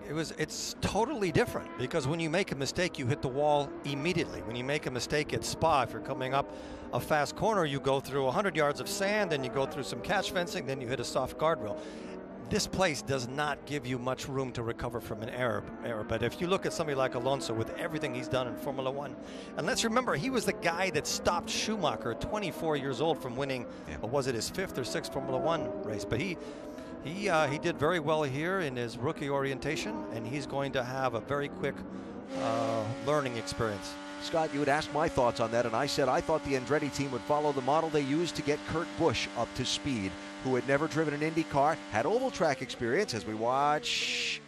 It's totally different, because when you make a mistake, you hit the wall immediately. When you make a mistake at Spa, if you're coming up a fast corner, you go through 100 yards of sand, then you go through some catch fencing, then you hit a soft guardrail. This place does not give you much room to recover from an error. But if you look at somebody like Alonso with everything he's done in Formula One, and let's remember, he was the guy that stopped Schumacher at 24 years old from winning, was it his 5th or 6th Formula One race? But he did very well here in his rookie orientation, and he's going to have a very quick learning experience. Scott, you had asked my thoughts on that, and I said I thought the Andretti team would follow the model they used to get Kurt Busch up to speed, who had never driven an Indy car, had oval track experience, as we watch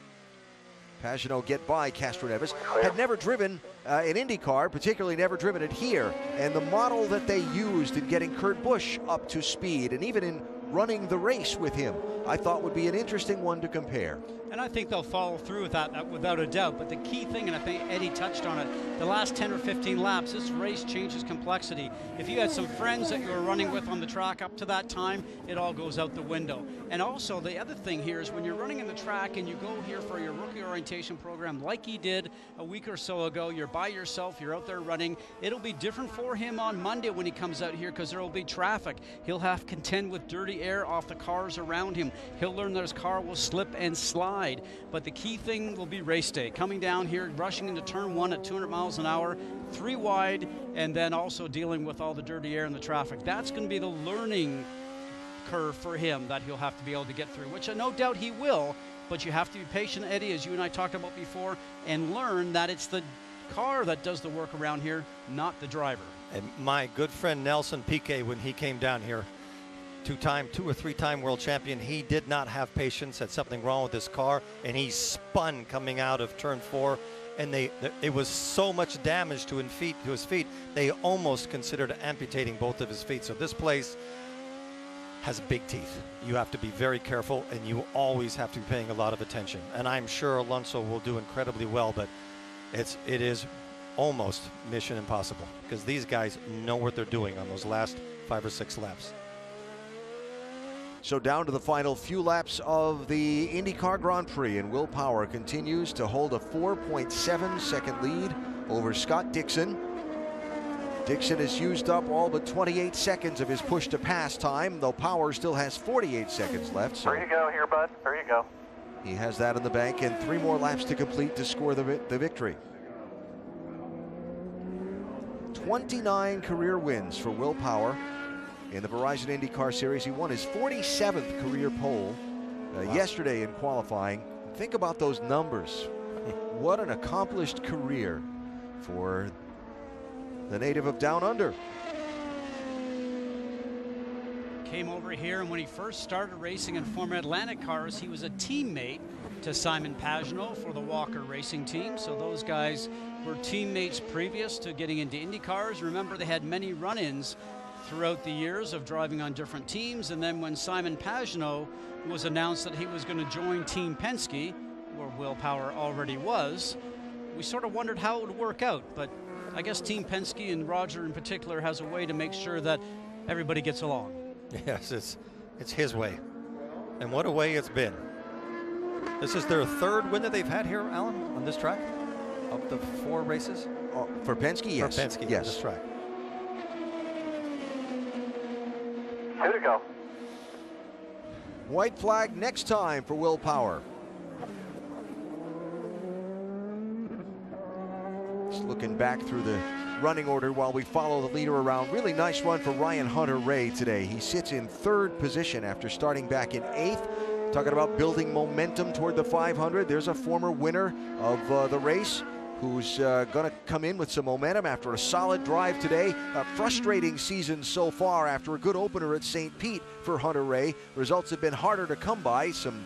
Pagenaud get by Castroneves, had never driven an Indy car, particularly never driven it here. And the model that they used in getting Kurt Busch up to speed, and even in running the race with him, I thought would be an interesting one to compare. And I think they'll follow through with that without a doubt. But the key thing, and I think Eddie touched on it, the last 10 or 15 laps, this race changes complexity. If you had some friends that you were running with on the track up to that time, it all goes out the window. And also, the other thing here is when you're running in the track and you go here for your rookie orientation program like he did a week or so ago, you're by yourself, you're out there running, it'll be different for him on Monday when he comes out here, because there will be traffic. He'll have to contend with dirty air off the cars around him. He'll learn that his car will slip and slide. But the key thing will be race day. Coming down here, rushing into turn 1 at 200 miles an hour, 3 wide, and then also dealing with all the dirty air and the traffic. That's going to be the learning curve for him that he'll have to be able to get through, which no doubt he will, but you have to be patient, Eddie, as you and I talked about before, and learn that it's the car that does the work around here, not the driver. And my good friend Nelson Piquet, when he came down here, 2 or 3-time world champion, he did not have patience, had something wrong with his car, and he spun coming out of turn 4, and it was so much damage to his feet, they almost considered amputating both of his feet. So this place has big teeth. You have to be very careful, and you always have to be paying a lot of attention. And I'm sure Alonso will do incredibly well, but it is almost mission impossible because these guys know what they're doing on those last 5 or 6 laps. So down to the final few laps of the IndyCar Grand Prix, and Will Power continues to hold a 4.7 second lead over Scott Dixon. Dixon has used up all but 28 seconds of his push to pass time, though Power still has 48 seconds left. So there you go here, bud. There you go. he has that in the bank and 3 more laps to complete to score the victory. 29 career wins for Will Power in the Verizon IndyCar Series. He won his 47th career pole yesterday in qualifying. Think about those numbers. What an accomplished career for the native of Down Under. Came over here, and when he first started racing in former Atlantic cars, he was a teammate to Simon Pagenaud for the Walker Racing team. So those guys were teammates previous to getting into Indy cars. Remember, they had many run-ins throughout the years of driving on different teams. And then when Simon Pagenaud was announced that he was going to join Team Penske, where Will Power already was, we sort of wondered how it would work out. But I guess Team Penske, and Roger in particular, has a way to make sure that everybody gets along. Yes, it's his way. And what a way it's been. This is their 3rd win that they've had here, Alan, on this track? Of the 4 races? For Penske, yes. For Penske, yes. On this track. 2 to go. White flag next time for Will Power. Just looking back through the running order while we follow the leader around. Really nice run for Ryan Hunter-Reay today. He sits in 3rd position after starting back in 8th. Talking about building momentum toward the 500. There's a former winner of the race who's going to come in with some momentum after a solid drive today. A frustrating season so far after a good opener at St. Pete for Hunter-Reay. Results have been harder to come by. Some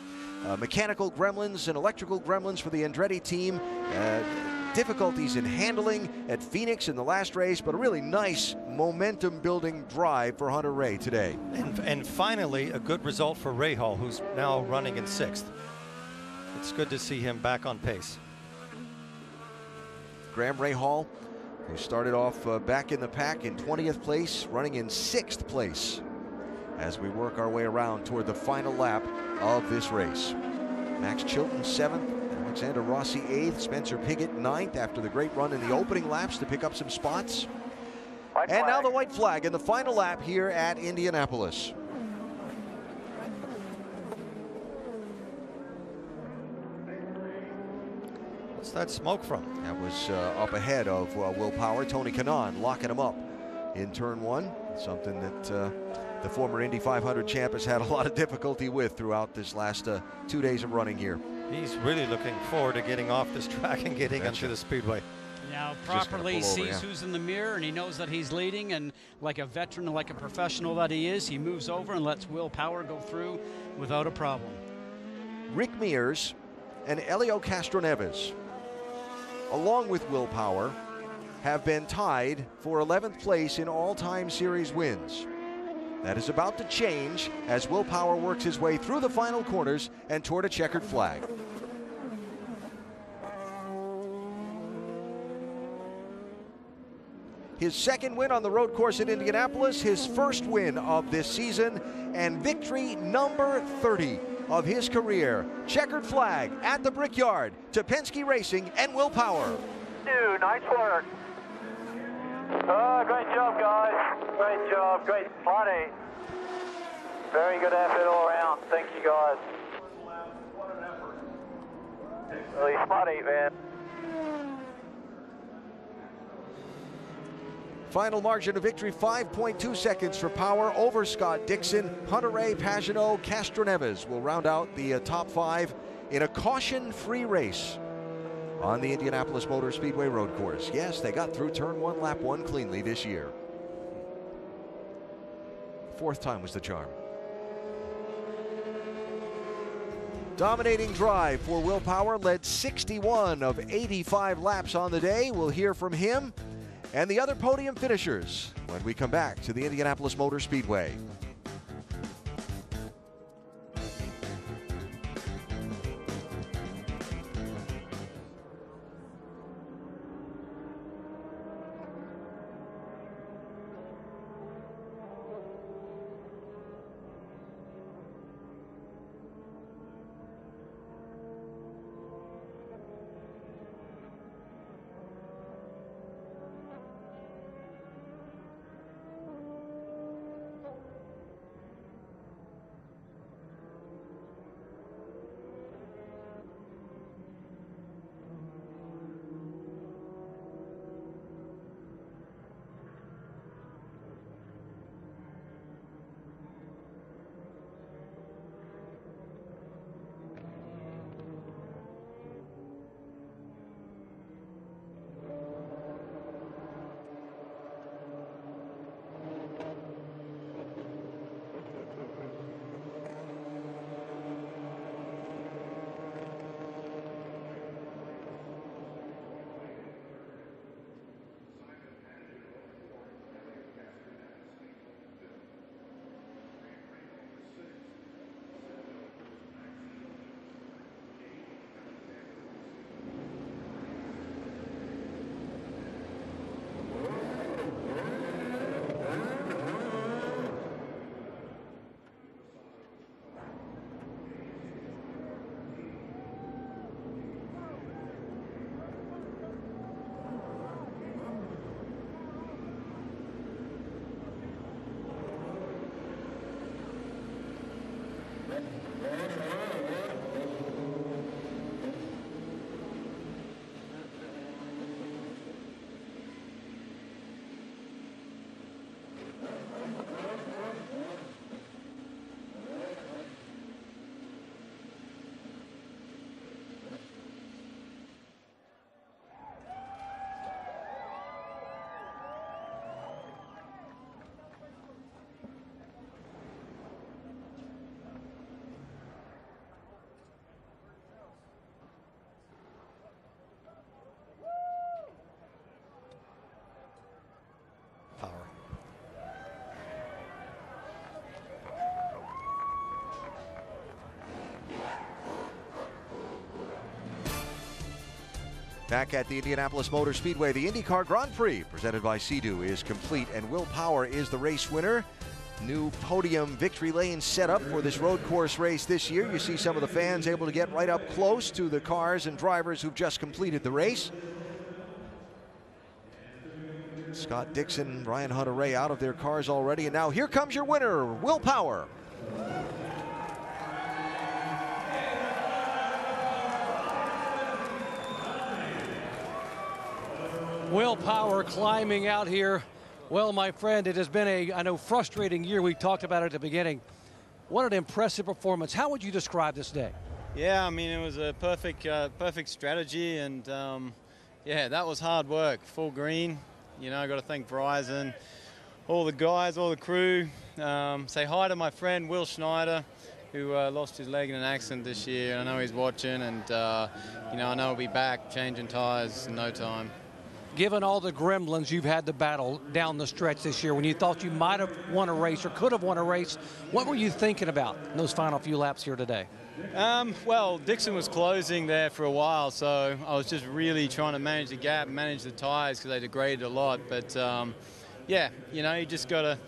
mechanical gremlins and electrical gremlins for the Andretti team. Difficulties in handling at Phoenix in the last race, but a really nice momentum-building drive for Hunter-Reay today. And finally, a good result for Rahal, who's now running in 6th. It's good to see him back on pace. Graham Rahal, who started off back in the pack in 20th place, running in 6th place as we work our way around toward the final lap of this race. Max Chilton 7th. Alexander Rossi 8th, Spencer Pigot 9th after the great run in the opening laps to pick up some spots. And now the white flag in the final lap here at Indianapolis. What's that smoke from? That was up ahead of Will Power. Tony Kanaan locking him up in turn 1. Something that the former Indy 500 champ has had a lot of difficulty with throughout this last 2 days of running here. He's really looking forward to getting off this track and getting into the speedway. Now properly sees who's in the mirror, and he knows that he's leading, and like a veteran, like a professional that he is, he moves over and lets Will Power go through without a problem. Rick Mears and Helio Castroneves, along with Will Power, have been tied for 11th place in all-time series wins. That is about to change as Will Power works his way through the final corners and toward a checkered flag. His 2nd win on the road course in Indianapolis, his 1st win of this season, and victory number 30 of his career. Checkered flag at the Brickyard to Penske Racing and Will Power. Dude, nice work. Oh, great job, guys. Great job. Great plotting. Very good effort all around. Thank you, guys. Really spotty, man. Final margin of victory, 5.2 seconds for Power over Scott Dixon. Hunter-Reay, Pagenaud, Castroneves will round out the top 5 in a caution-free race on the Indianapolis Motor Speedway road course. Yes, they got through turn 1, lap 1 cleanly this year. 4th time was the charm. Dominating drive for Will Power, led 61 of 85 laps on the day. We'll hear from him and the other podium finishers when we come back to the Indianapolis Motor Speedway. Back at the Indianapolis Motor Speedway, the IndyCar Grand Prix, presented by Sea-Doo, is complete, and Will Power is the race winner. New podium victory lane set up for this road course race this year. You see some of the fans able to get right up close to the cars and drivers who've just completed the race. Scott Dixon, Ryan Hunter-Reay out of their cars already, and now here comes your winner, Will Power. Will Power climbing out here. Well, my friend, it has been I know, frustrating year. We talked about it at the beginning. What an impressive performance. How would you describe this day? Yeah, I mean, it was a perfect strategy, and yeah, that was hard work. Full green. You know, I got to thank Verizon, all the guys, all the crew. Say hi to my friend Will Schneider, who lost his leg in an accident this year. I know he's watching, and you know, I know he'll be back changing tires in no time. Given all the gremlins you've had to battle down the stretch this year, when you thought you might have won a race or could have won a race, what were you thinking about in those final few laps here today? Well, Dixon was closing there for a while, so I was just really trying to manage the gap, manage the tires because they degraded a lot. But yeah, you know, you just got to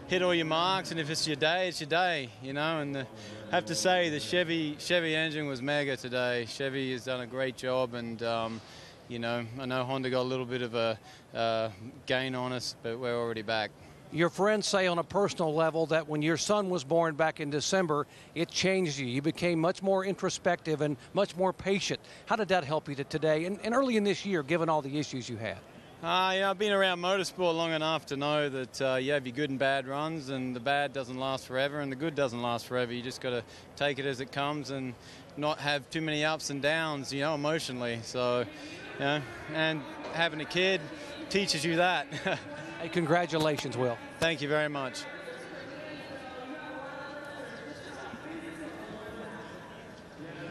hit all your marks, and if it's your day, it's your day, you know. And I have to say, the Chevy engine was mega today. Chevy has done a great job, and you know, I know Honda got a little bit of a gain on us, but we're already back. Your friends say on a personal level that when your son was born back in December, it changed you. You became much more introspective and much more patient. How did that help you today and early in this year, given all the issues you had? Yeah, I've been around motorsport long enough to know that you have your good and bad runs, and the bad doesn't last forever, and the good doesn't last forever. You just got to take it as it comes and not have too many ups and downs, you know, emotionally. So, you know, and having a kid teaches you that. Hey, congratulations, Will. Thank you very much.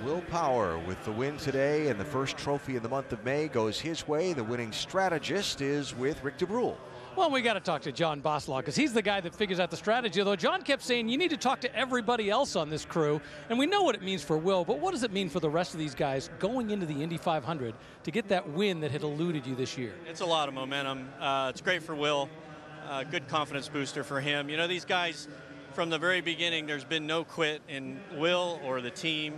Will Power with the win today, and the first trophy in the month of May goes his way. The winning strategist is with Rick DeBrule. Well, we got to talk to John Boslaw because he's the guy that figures out the strategy. Although John kept saying you need to talk to everybody else on this crew, and we know what it means for Will, but what does it mean for the rest of these guys going into the Indy 500 to get that win that had eluded you this year? It's a lot of momentum. It's great for Will. Good confidence booster for him. You know, these guys, from the very beginning, there's been no quit in Will or the team.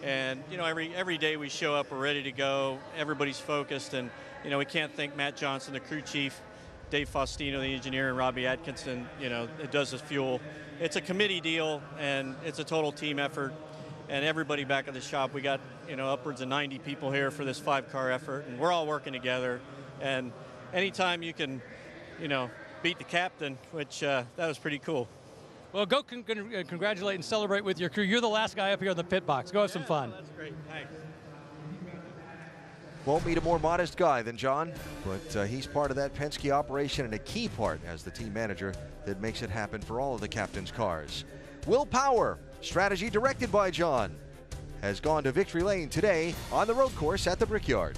And, you know, every day we show up, we're ready to go. Everybody's focused. And, you know, we can't thank Matt Johnson, the crew chief, Dave Faustino, the engineer, and Robbie Atkinson. You know, it does the fuel. It's a committee deal, and it's a total team effort. And everybody back at the shop, we got, you know, upwards of 90 people here for this 5-car effort. And we're all working together. And anytime you can, you know, beat the captain, which that was pretty cool. Well, go congratulate and celebrate with your crew. You're the last guy up here in the pit box. Go have some fun. That's great. Thanks. Won't meet a more modest guy than John, but he's part of that Penske operation and a key part as the team manager that makes it happen for all of the captain's cars. Will Power, strategy directed by John, has gone to victory lane today on the road course at the Brickyard.